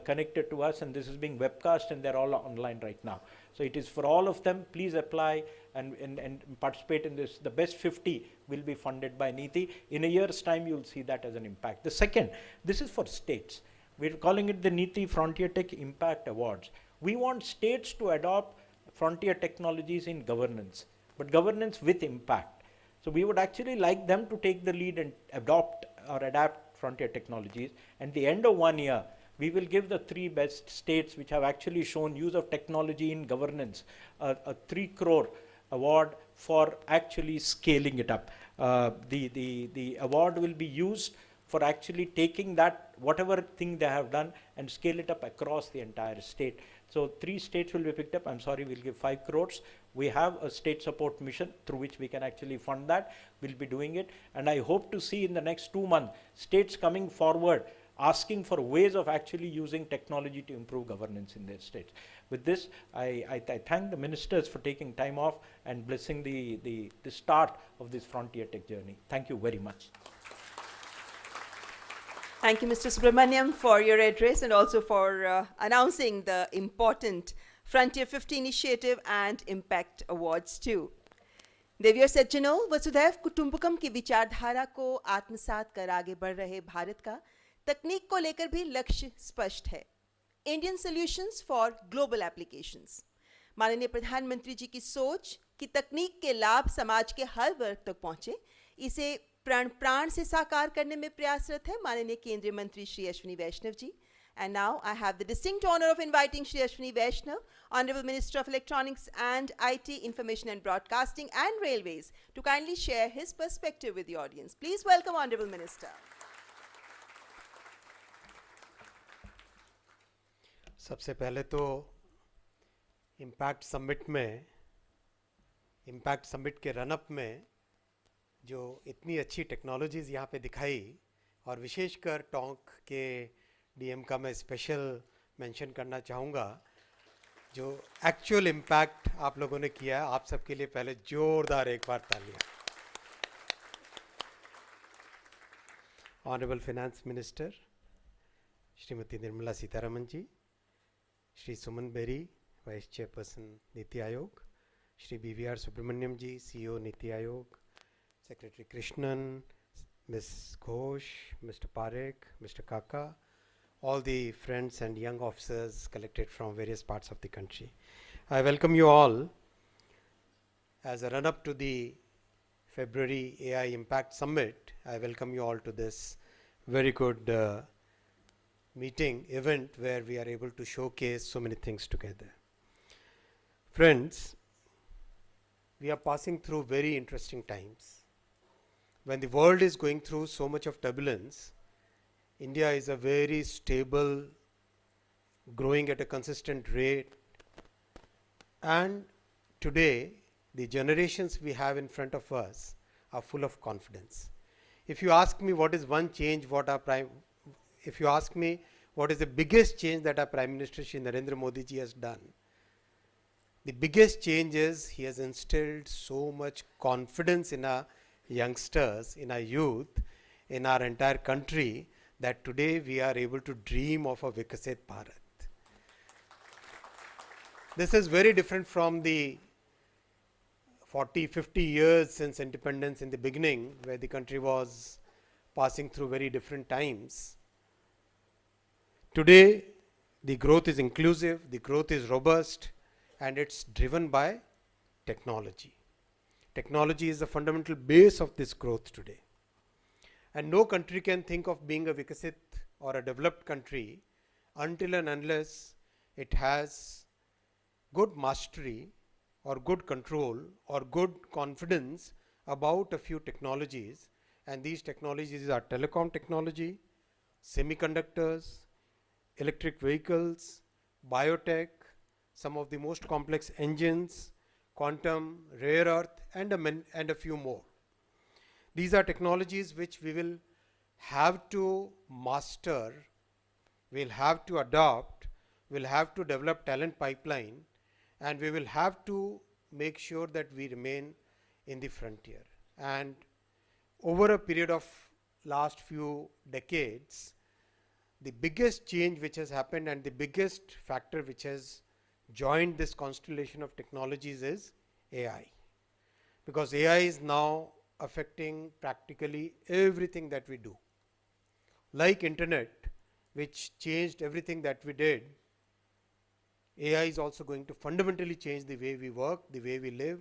connected to us, and this is being webcast, and they're all online right now. So it is for all of them. Please apply and participate in this. The best 50 will be funded by NITI. In a year's time, you'll see that as an impact. The second, this is for states. We're calling it the NITI Frontier Tech Impact Awards. We want states to adopt frontier technologies in governance, but governance with impact. So we would actually like them to take the lead and adopt or adapt frontier technologies. At the end of 1 year, we will give the 3 best states which have actually shown use of technology in governance a 3 crore award for actually scaling it up. The award will be used for actually taking that, whatever thing they have done, and scale it up across the entire state. So 3 states will be picked up. I'm sorry, we'll give 5 crores. We have a state support mission through which we can actually fund that. We'll be doing it. And I hope to see in the next 2 months, states coming forward, asking for ways of actually using technology to improve governance in their states. With this, I thank the ministers for taking time off and blessing the start of this Frontier Tech journey. Thank you very much. Thank you, Mr. Subrahmanyam, for your address and also for announcing the important Frontier 50 initiative and Impact Awards too. देवियों सज्जनों, वसुधैव कुटुंबकम की विचारधारा को आत्मसात कर आगे बढ़ रहे भारत का तकनीक को लेकर भी लक्ष्य स्पष्ट है। Indian solutions for global applications. माननीय प्रधानमंत्री जी की सोच कि तकनीक के लाभ समाज के हर वर्ग तक पहुंचे, इसे प्राण से साकार करने में प्रयासरत है माननीय केंद्रीय मंत्री श्री अश्विनी वैष्णव जी। And now I have the distinct honor of inviting Shri Ashwini Vaishnaw, Honorable Minister of Electronics and IT, Information and Broadcasting and Railways, to kindly share his perspective with the audience. Please welcome Honorable Minister. सबसे पहले तो impact summit के run up में जो इतनी अच्छी technologies यहाँ पे दिखाई, और विशेषकर टोंक के डीएम का मैं स्पेशल मेंशन करना चाहूँगा, जो एक्चुअल इम्पैक्ट आप लोगों ने किया है, आप सबके लिए पहले जोरदार एक बार तालियां। Honourable finance minister Shrimati Nirmala Sitharaman ji, Shri Suman Bery, vice chairperson NITI Aayog, Shri BVR Subrahmanyam ji, CEO NITI Aayog, secretary Krishnan, miss Ghosh, mister Parekh, mister Kaka, all the friends and young officers collected from various parts of the country. I welcome you all as a run-up to the February AI Impact Summit. I welcome you all to this very good event where we are able to showcase so many things together. Friends, we are passing through very interesting times. When the world is going through so much of turbulence, India is a very stable, growing at a consistent rate, and today the generations we have in front of us are full of confidence. If you ask me what is one change, if you ask me what is the biggest change that our Prime Minister Shri Narendra Modi ji has done, the biggest change is he has instilled so much confidence in our youngsters, in our youth, in our entire country, that today we are able to dream of a Viksit Bharat. This is very different from the 40, 50 years since independence in the beginning, where the country was passing through very different times. Today, the growth is inclusive, the growth is robust, and it's driven by technology. Technology is the fundamental base of this growth today. And no country can think of being a Viksit or a developed country until and unless it has good mastery or good control or good confidence about a few technologies. And these technologies are telecom technology, semiconductors, electric vehicles, biotech, some of the most complex engines, quantum, rare earth, and a few more. These are technologies which we will have to master, we'll have to adopt, we'll have to develop talent pipeline, and we will have to make sure that we remain in the frontier. And over a period of last few decades, the biggest change which has happened and the biggest factor which has joined this constellation of technologies is AI. Because AI is now affecting practically everything that we do. Like internet, which changed everything that we did, AI is also going to fundamentally change the way we work, the way we live,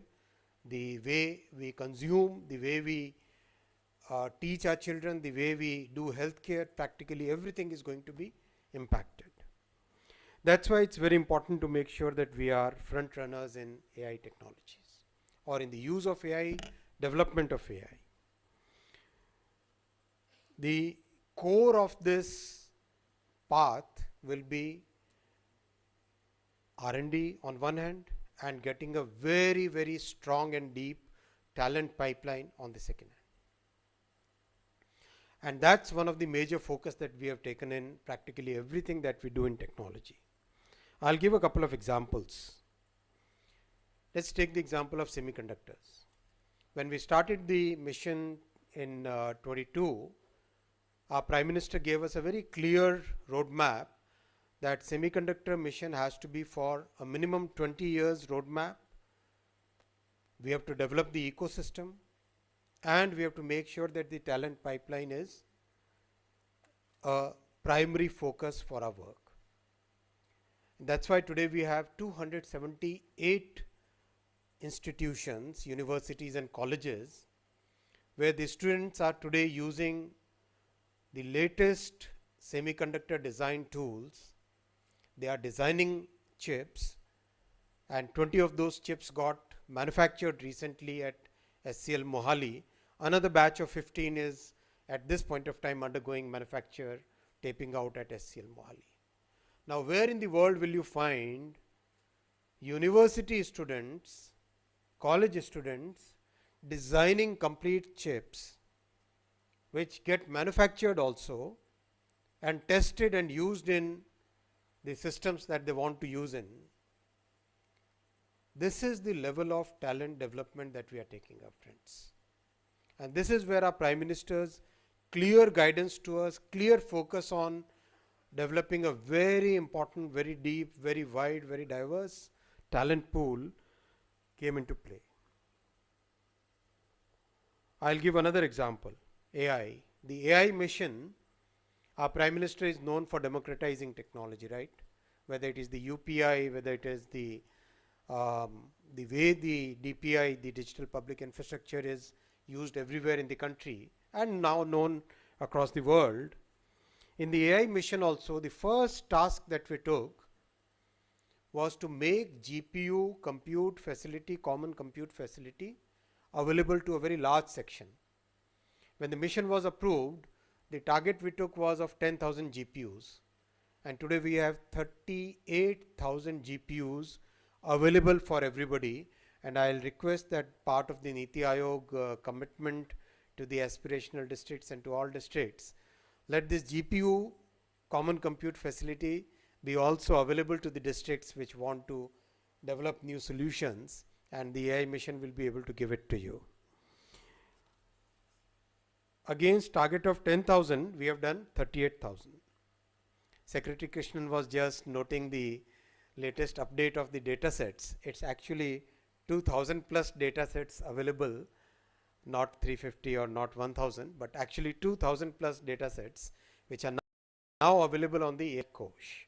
the way we consume, the way we teach our children, the way we do healthcare. Practically everything is going to be impacted. That's why it's very important to make sure that we are front runners in AI technologies or in the use of AI, development of AI. The core of this path will be R&D on one hand and getting a very, very strong and deep talent pipeline on the second hand. And that's one of the major focus that we have taken in practically everything that we do in technology. I'll give a couple of examples. Let's take the example of semiconductors. When we started the mission in 22, our Prime Minister gave us a very clear roadmap that semiconductor mission has to be for a minimum 20 years roadmap. We have to develop the ecosystem and we have to make sure that the talent pipeline is a primary focus for our work. That's why today we have 278 institutions, universities and colleges where the students are today using the latest semiconductor design tools. They are designing chips, and 20 of those chips got manufactured recently at SCL Mohali. Another batch of 15 is at this point of time undergoing manufacture, taping out at SCL Mohali. Now, where in the world will you find university students, college students designing complete chips which get manufactured also and tested and used in the systems that they want to use in? This is the level of talent development that we are taking up, friends. And this is where our Prime Minister's clear guidance to us, clear focus on developing a very important, very deep, very wide, very diverse talent pool came into play. I'll give another example, AI. The AI mission, our Prime Minister is known for democratizing technology, right? Whether it is the UPI, whether it is the way the DPI, the digital public infrastructure, is used everywhere in the country and now known across the world. In the AI mission also, the first task that we took was to make GPU compute facility, common compute facility, available to a very large section. When the mission was approved, the target we took was of 10,000 GPUs, and today we have 38,000 GPUs available for everybody. And I'll request that part of the NITI Aayog commitment to the aspirational districts and to all districts, let this GPU common compute facility be also available to the districts which want to develop new solutions, and the AI mission will be able to give it to you. Against target of 10,000, we have done 38,000. Secretary Krishnan was just noting the latest update of the data sets. It's actually 2,000 plus data sets available, not 350 or not 1,000, but actually 2,000 plus data sets which are now available on the AI Ghosh.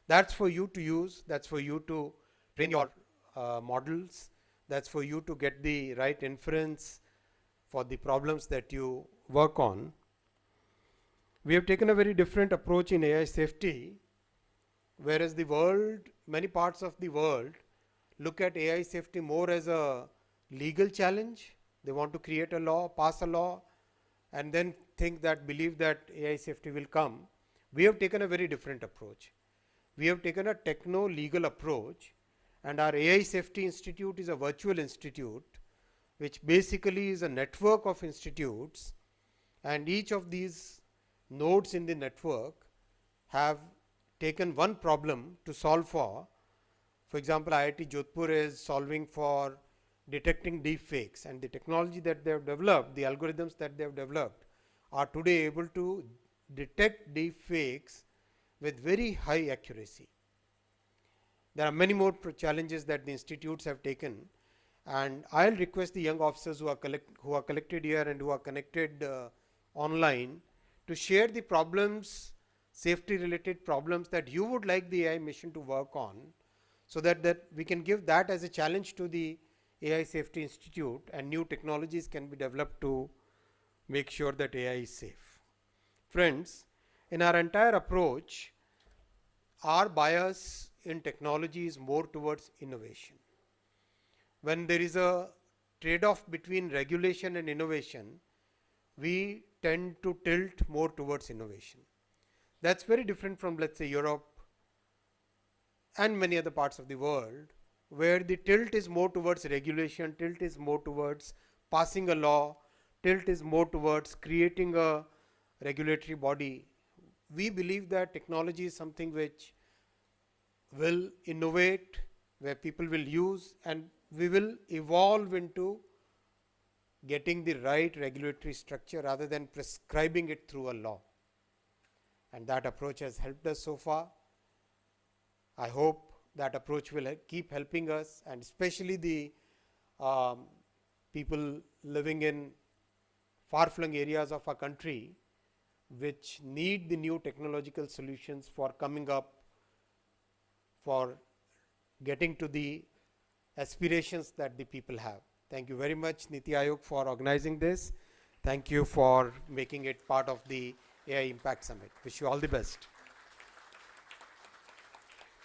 That's for you to use, that's for you to train your models, that's for you to get the right inference for the problems that you work on. We have taken a very different approach in AI safety, whereas the world, many parts of the world, look at AI safety more as a legal challenge. They want to create a law, pass a law, and then believe that AI safety will come. We have taken a very different approach. We have taken a techno-legal approach, and our AI Safety Institute is a virtual institute, which basically is a network of institutes, and each of these nodes in the network have taken one problem to solve for. For example, IIT Jodhpur is solving for detecting deep fakes, and the technology that they have developed, the algorithms that they have developed, are today able to detect deep fakes with very high accuracy. There are many more challenges that the institutes have taken, and I'll request the young officers who are collected here and who are connected online to share the problems, safety related problems that you would like the AI mission to work on, so that we can give that as a challenge to the AI Safety Institute, and new technologies can be developed to make sure that AI is safe. Friends, in our entire approach, our bias in technology is more towards innovation. When there is a trade-off between regulation and innovation, we tend to tilt more towards innovation. That's very different from, let's say, Europe and many other parts of the world, where the tilt is more towards regulation, tilt is more towards passing a law, tilt is more towards creating a regulatory body. We believe that technology is something which will innovate, where people will use, and we will evolve into getting the right regulatory structure rather than prescribing it through a law. And that approach has helped us so far. I hope that approach will keep helping us, and especially the people living in far-flung areas of our country which need the new technological solutions for coming up, for getting to the aspirations that the people have. Thank you very much, NITI Aayog, for organizing this. Thank you for making it part of the AI Impact Summit. Wish you all the best.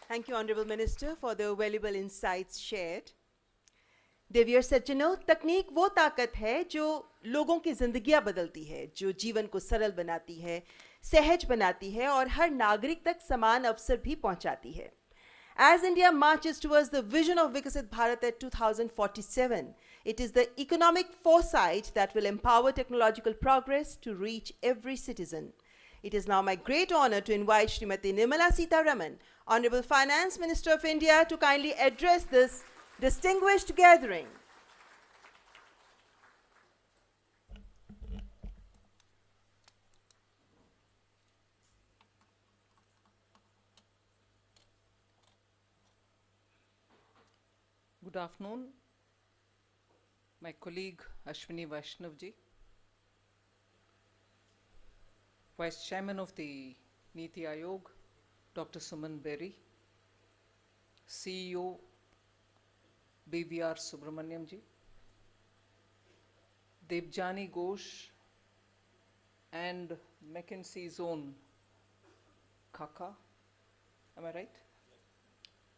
Thank you, Honorable Minister, for the valuable insights shared. देवियर सज्जनों, तकनीक वो ताकत है जो लोगों की जिंदगियां बदलती है, जो जीवन को सरल बनाती है, सहज बनाती है और हर नागरिक तक समान अवसर भी पहुंचाती है. As India marches towards the vision of Viksit Bharat at 2047, it is the economic foresight that will empower technological progress to reach every citizen. It is now my great honor to invite Srimati Nirmala Sitharaman, Honorable Finance Minister of India, to kindly address this distinguished gathering. Good afternoon, my colleague Ashwini Vaishnaw ji, Vice Chairman of the NITI Aayog, Dr. Suman Bery, CEO BVR Subrahmanyam ji, Debjani Ghosh, and McKinsey's own Kaka, am I right?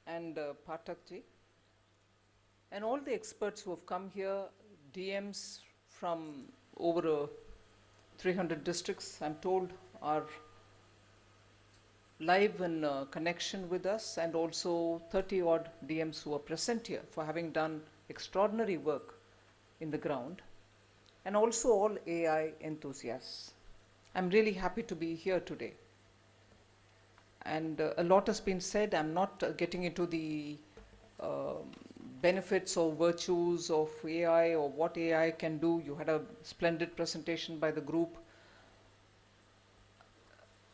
And Patak ji, and all the experts who have come here, DMs from over 300 districts, I'm told, are live in connection with us, and also 30 odd DMs who are present here for having done extraordinary work in the ground, and also all AI enthusiasts. I'm really happy to be here today. And a lot has been said. I'm not getting into the benefits or virtues of AI or what AI can do. You had a splendid presentation by the group.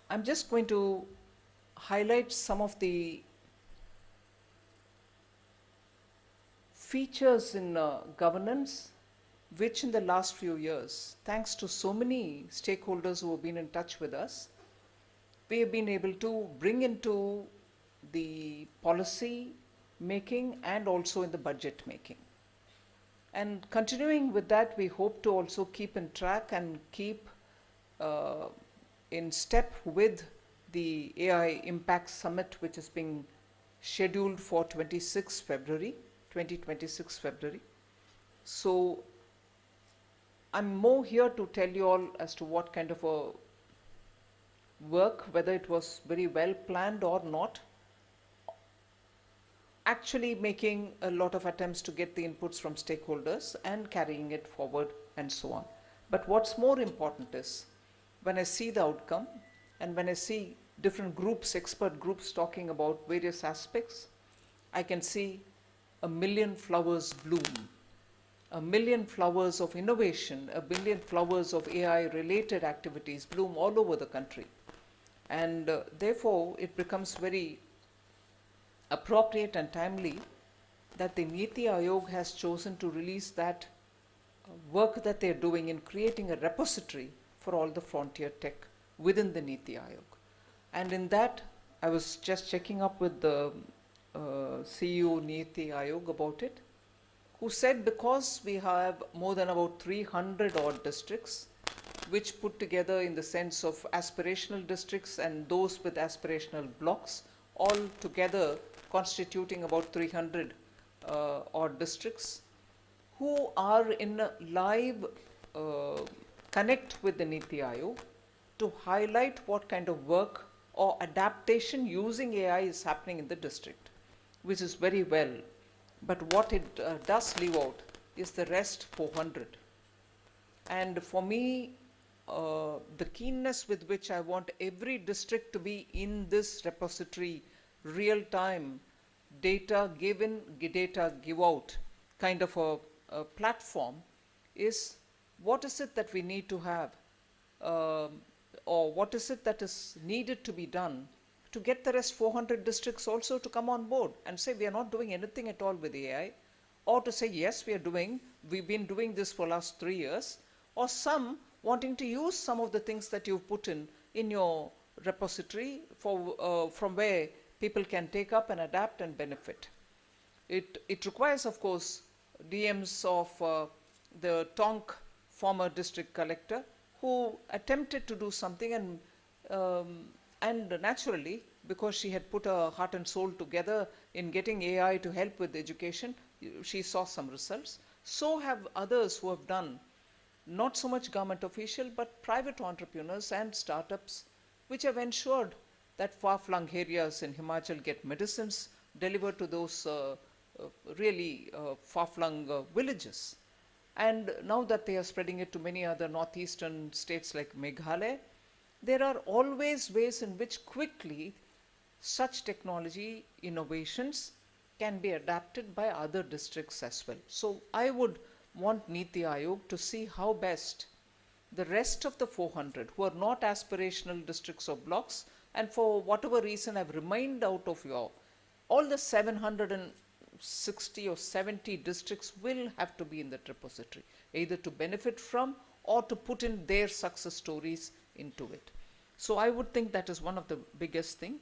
I'm just going to highlight some of the features in governance, which in the last few years, thanks to so many stakeholders who have been in touch with us, we have been able to bring into the policy making and also in the budget making. And continuing with that, we hope to also keep in track and keep in step with the AI Impact Summit, which is being scheduled for 2026 February. So I'm more here to tell you all as to what kind of a work, whether it was very well planned or not, actually making a lot of attempts to get the inputs from stakeholders and carrying it forward and so on. But what's more important is when I see the outcome and when I see different groups, expert groups talking about various aspects, I can see a million flowers bloom, a million flowers of innovation, a billion flowers of AI related activities bloom all over the country. And therefore it becomes very appropriate and timely that the NITI Aayog has chosen to release that work that they're doing in creating a repository for all the frontier tech within the NITI Aayog. And in that, I was just checking up with the CEO NITI Aayog about it, who said because we have more than about 300 odd districts, which put together in the sense of aspirational districts and those with aspirational blocks, all together constituting about 300 odd districts, who are in a live connect with the NITI Aayog to highlight what kind of work or adaptation using AI is happening in the district, which is very well. But what it does leave out is the rest 400. And for me, the keenness with which I want every district to be in this repository, real time, data given, data give out kind of a platform is what is it that we need to have, or what is it that is needed to be done to get the rest 400 districts also to come on board and say we are not doing anything at all with AI, or to say yes, we've been doing this for last 3 years, or some wanting to use some of the things that you've put in your repository for, from where people can take up and adapt and benefit. It requires, of course, DMs of the Tonk former district collector who attempted to do something, and naturally, because she had put her heart and soul together in getting AI to help with education, she saw some results. So have others who have done, not so much government official, but private entrepreneurs and startups, which have ensured that far-flung areas in Himachal get medicines delivered to those really far-flung villages. And now that they are spreading it to many other northeastern states like Meghalaya, there are always ways in which quickly such technology innovations can be adapted by other districts as well. So I would want NITI Aayog to see how best the rest of the 400 who are not aspirational districts or blocks, and for whatever reason have remained out of all the 760 or 70 districts will have to be in that repository, either to benefit from or to put in their success stories into it. So I would think that is one of the biggest thing.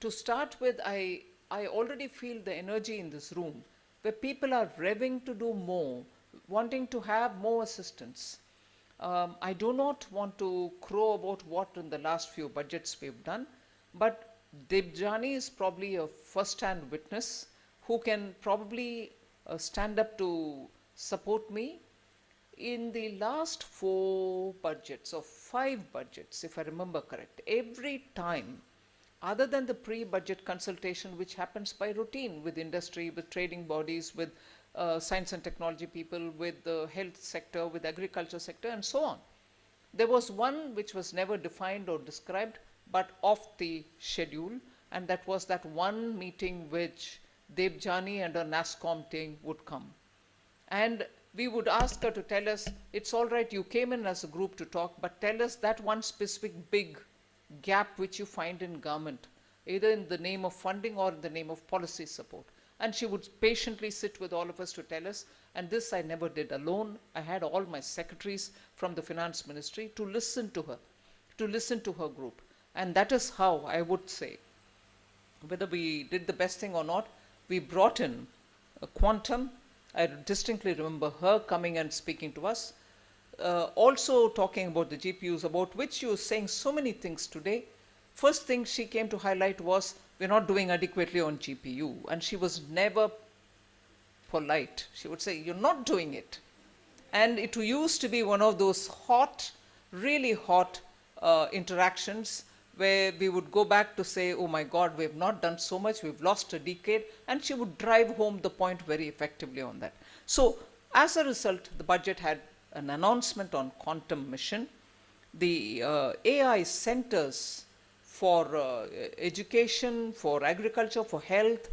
To start with, I already feel the energy in this room where people are revving to do more, wanting to have more assistance. I do not want to crow about what in the last few budgets we've done, but Debjani is probably a first-hand witness who can probably stand up to support me. In the last 4 budgets or 5 budgets, if I remember correct, every time, other than the pre-budget consultation which happens by routine with industry, with trading bodies, with science and technology people, with the health sector, with agriculture sector, and so on, there was one which was never defined or described but off the schedule, and that was that one meeting which Debjani and her NASSCOM team would come. And we would ask her to tell us, it's all right, you came in as a group to talk, but tell us that one specific big gap which you find in government, either in the name of funding or in the name of policy support. And she would patiently sit with all of us to tell us, and this I never did alone. I had all my secretaries from the finance ministry to listen to her, to listen to her group. And that is how I would say, whether we did the best thing or not, we brought in a quantum. I distinctly remember her coming and speaking to us, also talking about the GPUs, about which you were saying so many things today. First thing she came to highlight was, we're not doing adequately on GPU. And she was never polite. She would say, you're not doing it. And it used to be one of those hot, really hot interactions where we would go back to say, oh my God, we have not done so much, we've lost a decade, and she would drive home the point very effectively on that. So as a result, the budget had an announcement on quantum mission, the AI centers for education, for agriculture, for health,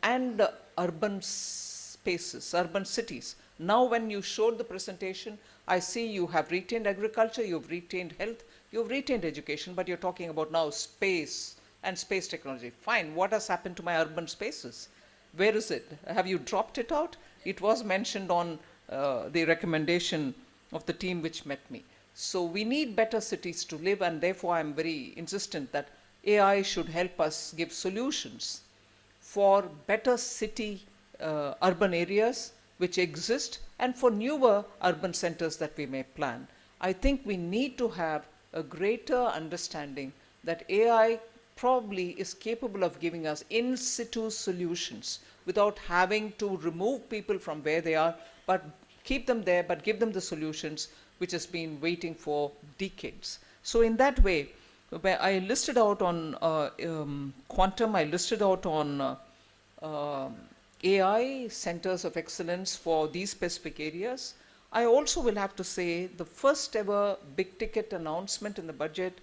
and urban spaces, urban cities. Now when you showed the presentation, I see you have retained agriculture, you've retained health, you've retained education, but you're talking about now space and space technology. Fine, what has happened to my urban spaces? Where is it? Have you dropped it out? It was mentioned on the recommendation of the team which met me. So we need better cities to live, and therefore I'm very insistent that AI should help us give solutions for better city urban areas which exist and for newer urban centers that we may plan. I think we need to have a greater understanding that AI probably is capable of giving us in situ solutions without having to remove people from where they are, but keep them there, but give them the solutions which has been waiting for decades. So in that way, where I listed out on quantum, I listed out on AI centers of excellence for these specific areas. I also will have to say the first ever big ticket announcement in the budget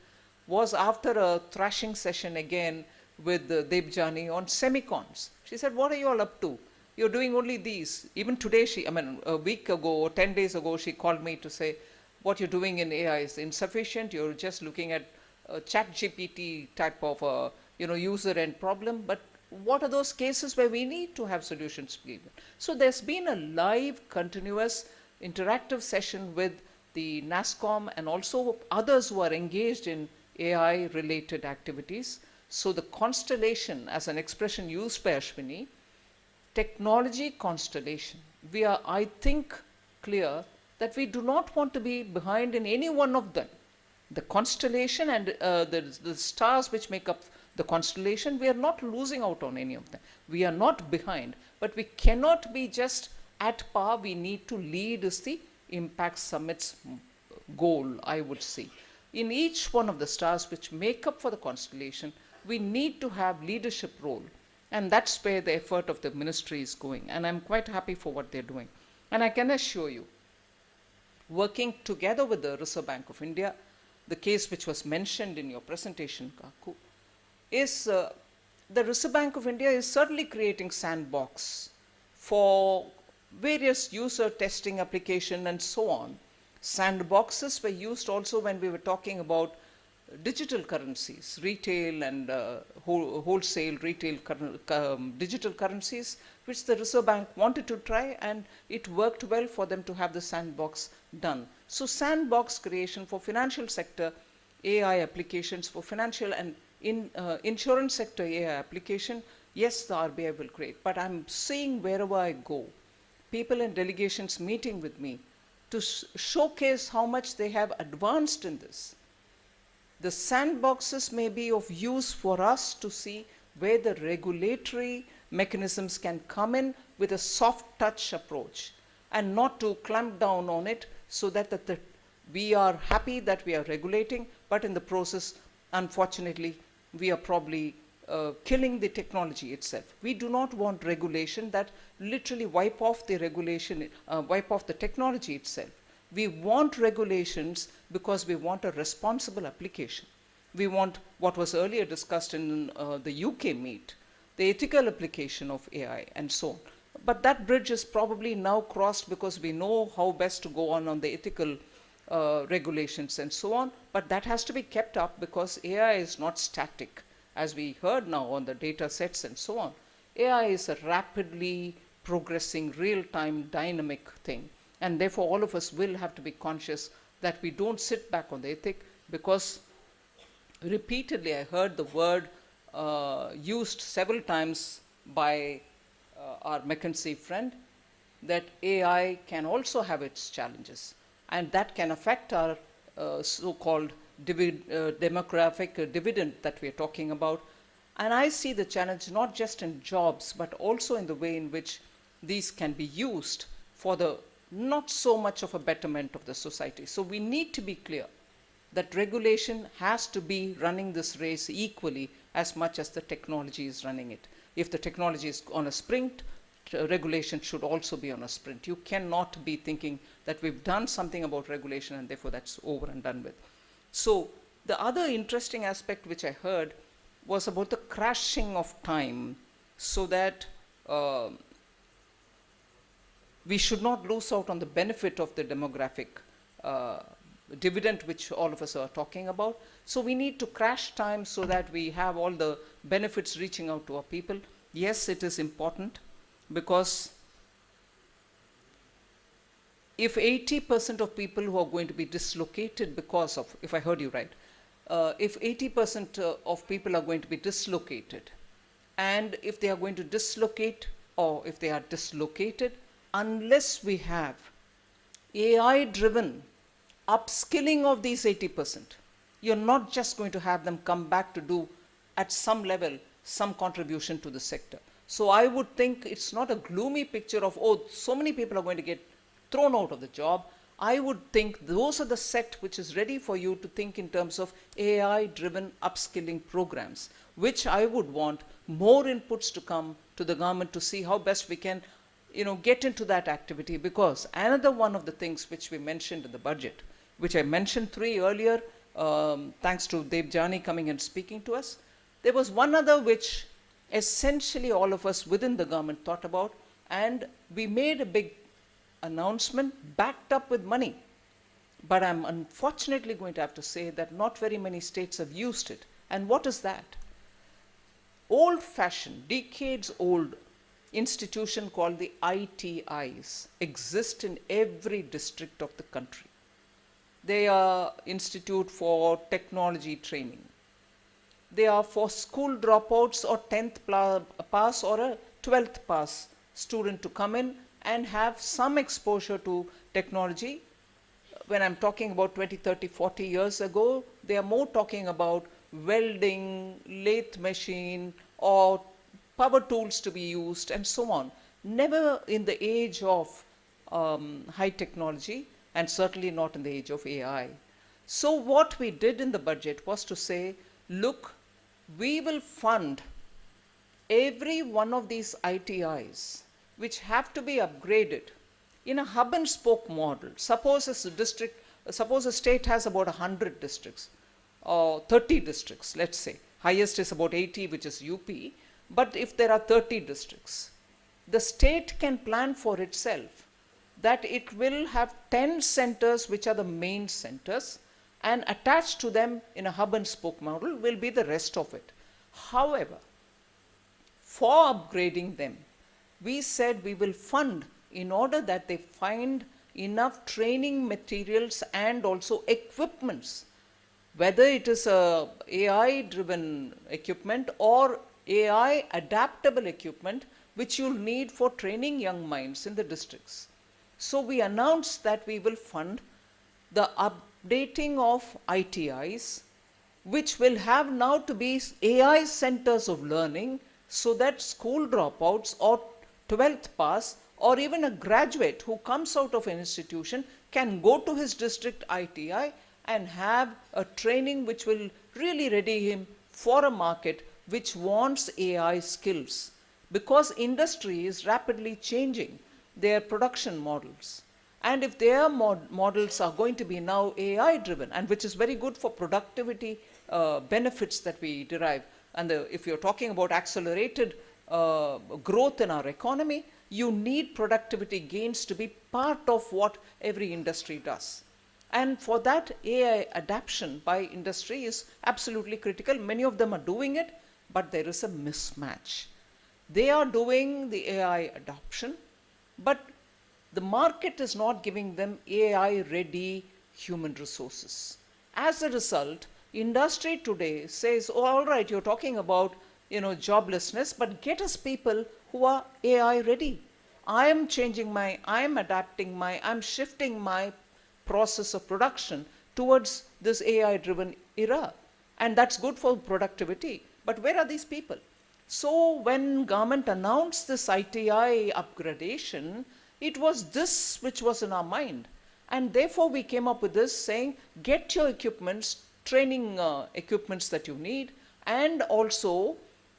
was after a thrashing session again with Debjani on semicons. She said, what are you all up to? You're doing only these. Even today, a week ago or 10 days ago, she called me to say, what you're doing in AI is insufficient. You're just looking at a ChatGPT type of user end problem. But what are those cases where we need to have solutions given? So there's been a live, continuous, interactive session with the NASSCOM and also others who are engaged in AI-related activities. So the constellation, as an expression used by Ashwini, technology constellation, we are, I think, clear that we do not want to be behind in any one of them. The constellation and the stars which make up the constellation, we are not losing out on any of them. We are not behind, but we cannot be just at par. We need to lead is the Impact Summit's goal, I would say. In each one of the stars which make up for the constellation, we need to have leadership role. And that's where the effort of the ministry is going. And I'm quite happy for what they're doing. And I can assure you, working together with the Reserve Bank of India, the case which was mentioned in your presentation, Kaku, is the Reserve Bank of India is certainly creating sandbox for various user testing application and so on. Sandboxes were used also when we were talking about digital currencies, retail and wholesale retail digital currencies, which the Reserve Bank wanted to try, and it worked well for them to have the sandbox done. So sandbox creation for financial sector AI applications, for financial and insurance sector AI application, yes, the RBI will create. But I'm seeing wherever I go, people in delegations meeting with me to showcase how much they have advanced in this. The sandboxes may be of use for us to see where the regulatory mechanisms can come in with a soft touch approach and not to clamp down on it, so that we are happy that we are regulating, but in the process, unfortunately, we are probably killing the technology itself. We do not want regulation that literally wipe off the regulation, wipe off the technology itself. We want regulations because we want a responsible application. We want what was earlier discussed in the UK meet, the ethical application of AI and so on. But that bridge is probably now crossed because we know how best to go on the ethical regulations and so on. But that has to be kept up because AI is not static. As we heard now on the data sets and so on, AI is a rapidly progressing, real-time, dynamic thing. And therefore, all of us will have to be conscious that we don't sit back on the ethic, because repeatedly I heard the word used several times by our McKinsey friend, that AI can also have its challenges, and that can affect our so-called demographic dividend that we are talking about. And I see the challenge not just in jobs, but also in the way in which these can be used for the not so much of a betterment of the society. So we need to be clear that regulation has to be running this race equally as much as the technology is running it. If the technology is on a sprint, regulation should also be on a sprint. You cannot be thinking that we've done something about regulation and therefore that's over and done with. So the other interesting aspect which I heard was about the crashing of time, so that we should not lose out on the benefit of the demographic dividend which all of us are talking about. So we need to crash time so that we have all the benefits reaching out to our people. Yes, it is important, because if 80% of people who are going to be dislocated because of, if I heard you right, if 80% of people are going to be dislocated, and if they are going to dislocate, or if they are dislocated, unless we have AI-driven upskilling of these 80%, you're not just going to have them come back to do, at some level, some contribution to the sector. So I would think it's not a gloomy picture of, oh, so many people are going to get thrown out of the job. I would think those are the set which is ready for you to think in terms of AI-driven upskilling programs, which I would want more inputs to come to the government to see how best we can, get into that activity. Because another one of the things which we mentioned in the budget, which I mentioned 3 earlier, thanks to Debjani coming and speaking to us, there was one other which essentially all of us within the government thought about, and we made a big announcement backed up with money. But I'm unfortunately going to have to say that not very many states have used it. And what is that? Old-fashioned, decades-old institution called the ITIs exist in every district of the country. They are Institute for Technology Training. they are for school dropouts or 10th pass or a 12th pass student to come in and have some exposure to technology. When I'm talking about 20, 30, 40 years ago, they are more talking about welding, lathe machine, or power tools to be used, and so on. Never in the age of high technology, and certainly not in the age of AI. So what we did in the budget was to say, look, we will fund every one of these ITIs which have to be upgraded in a hub and spoke model. Suppose a state has about 100 districts or 30 districts, let's say. Highest is about 80, which is UP. But if there are 30 districts, the state can plan for itself that it will have 10 centers which are the main centers, and attached to them in a hub and spoke model will be the rest of it. However, for upgrading them, we said we will fund in order that they find enough training materials and also equipments, whether it is a AI-driven equipment or AI adaptable equipment which you'll need for training young minds in the districts. So we announced that we will fund the updating of ITIs, which will have now to be AI centers of learning, so that school dropouts or 12th pass or even a graduate who comes out of an institution can go to his district ITI and have a training which will really ready him for a market which wants AI skills. Because industry is rapidly changing their production models. And if their models are going to be now AI driven, and which is very good for productivity benefits that we derive, and if you're talking about accelerated growth in our economy, you need productivity gains to be part of what every industry does. And for that, AI adaptation by industry is absolutely critical. Many of them are doing it, but there is a mismatch. They are doing the AI adoption, but the market is not giving them AI-ready human resources. As a result, industry today says, oh, all right, you're talking about joblessness, but get us people who are AI-ready. I am adapting I'm shifting my process of production towards this AI-driven era. And that's good for productivity. But where are these people? So when government announced this ITI upgradation, it was this which was in our mind. And therefore we came up with this saying, get your equipments, training equipments that you need, and also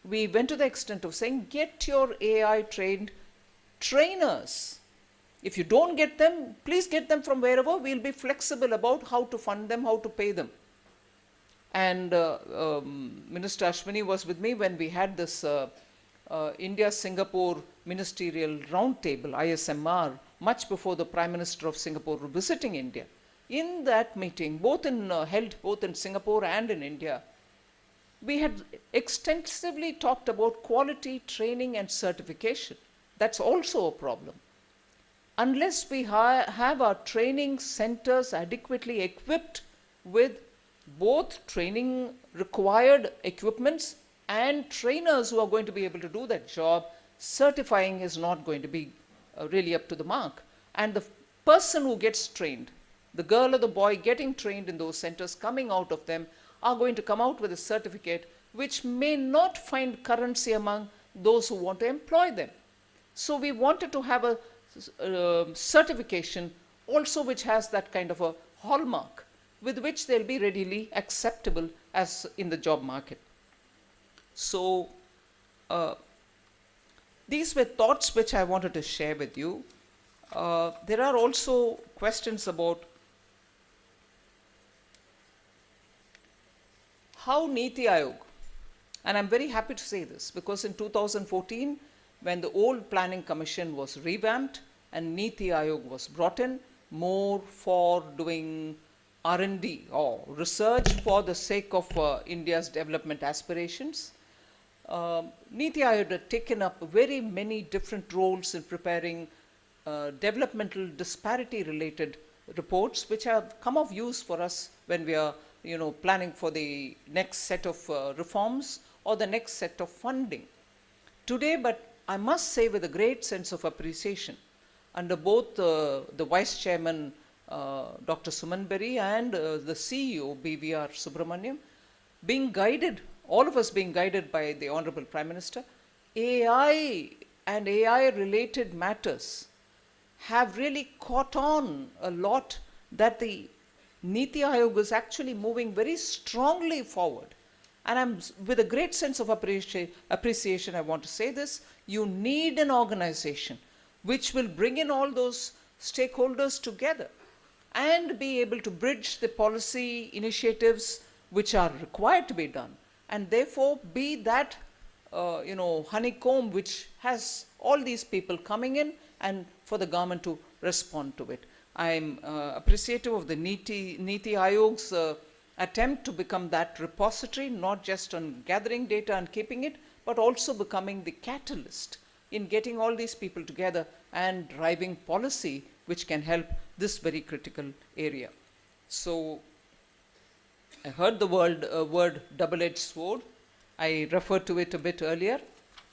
we went to the extent of saying, get your AI trained trainers. If you don't get them, please get them from wherever. We'll be flexible about how to fund them, how to pay them. And Minister Ashwini was with me when we had this India-Singapore Ministerial Roundtable, ISMR, much before the Prime Minister of Singapore was visiting India. In that meeting, held both in Singapore and in India, we had extensively talked about quality training and certification. That's also a problem. Unless we have our training centers adequately equipped with both training required equipments and trainers who are going to be able to do that job, certifying is not going to be really up to the mark. And the person who gets trained, the girl or the boy getting trained in those centers, coming out of them, are going to come out with a certificate which may not find currency among those who want to employ them. So we wanted to have a certification also which has that kind of a hallmark with which they'll be readily acceptable as in the job market. So these were thoughts which I wanted to share with you. There are also questions about how NITI Aayog, and I'm very happy to say this because in 2014, when the old Planning Commission was revamped and NITI Aayog was brought in, more for doing R&D or research for the sake of India's development aspirations. NITI Aayog had taken up very many different roles in preparing developmental disparity related reports which have come of use for us when we are planning for the next set of reforms or the next set of funding. Today, but I must say with a great sense of appreciation, under both the Vice Chairman, Dr. Suman Bery, and the CEO, BVR Subrahmanyam, being guided, all of us being guided by the Honorable Prime Minister, AI and AI-related matters have really caught on a lot, that the NITI Aayog is actually moving very strongly forward. And I'm, with a great sense of appreciation, I want to say this: you need an organization which will bring in all those stakeholders together and be able to bridge the policy initiatives which are required to be done, and therefore be that honeycomb which has all these people coming in, and for the government to respond to it. I'm appreciative of the NITI Aayog's attempt to become that repository, not just on gathering data and keeping it, but also becoming the catalyst in getting all these people together and driving policy which can help this very critical area. So I heard the word double-edged sword. I referred to it a bit earlier.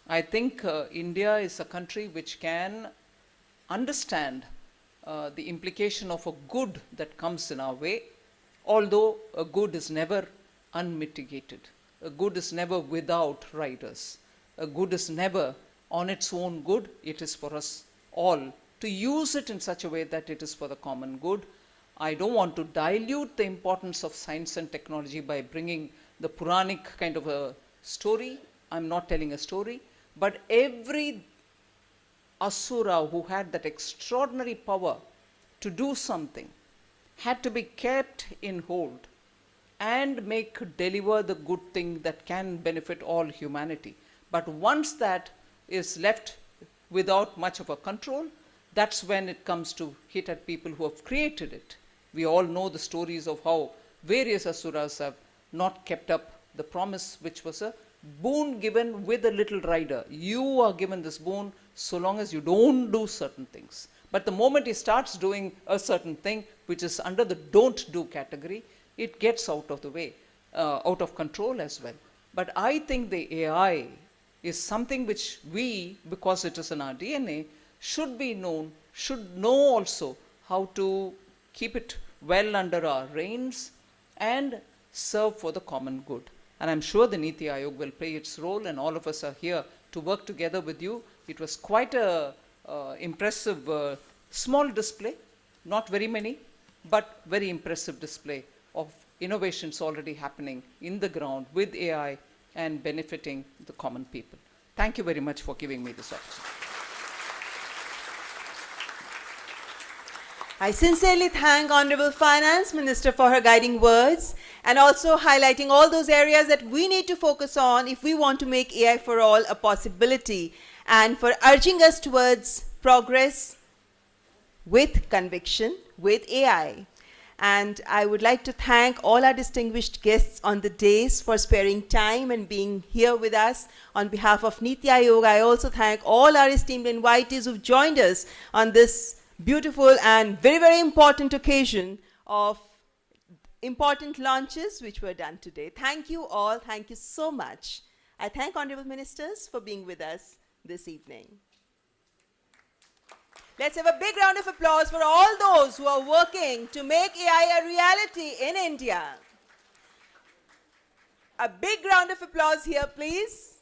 I think India is a country which can understand the implication of a good that comes in our way, although a good is never unmitigated. A good is never without riders. A good is never on its own good. It is for us all to use it in such a way that it is for the common good. I don't want to dilute the importance of science and technology by bringing the Puranic kind of a story. I'm not telling a story, but every Asura who had that extraordinary power to do something had to be kept in hold and deliver the good thing that can benefit all humanity. But once that is left without much of a control, that's when it comes to hit at people who have created it. We all know the stories of how various Asuras have not kept up the promise, which was a boon given with a little rider. You are given this boon so long as you don't do certain things. But the moment he starts doing a certain thing, which is under the don't do category, it gets out of the way, out of control as well. But I think the AI is something which we, because it is in our DNA, should know also how to keep it well under our reins and serve for the common good. And I'm sure the NITI Aayog will play its role, and all of us are here to work together with you. It was quite a impressive small display, not very many, but very impressive display of innovations already happening in the ground with AI and benefiting the common people. Thank you very much for giving me this opportunity. I sincerely thank Honorable Finance Minister for her guiding words, and also highlighting all those areas that we need to focus on if we want to make AI for all a possibility, and for urging us towards progress with conviction with AI. And I would like to thank all our distinguished guests on the dais for sparing time and being here with us. On behalf of NITI Aayog, I also thank all our esteemed invitees who've joined us on this beautiful and very, very important occasion of important launches which were done today. Thank you all. Thank you so much. I thank Honorable Ministers for being with us this evening. Let's have a big round of applause for all those who are working to make AI a reality in India. A big round of applause here, please.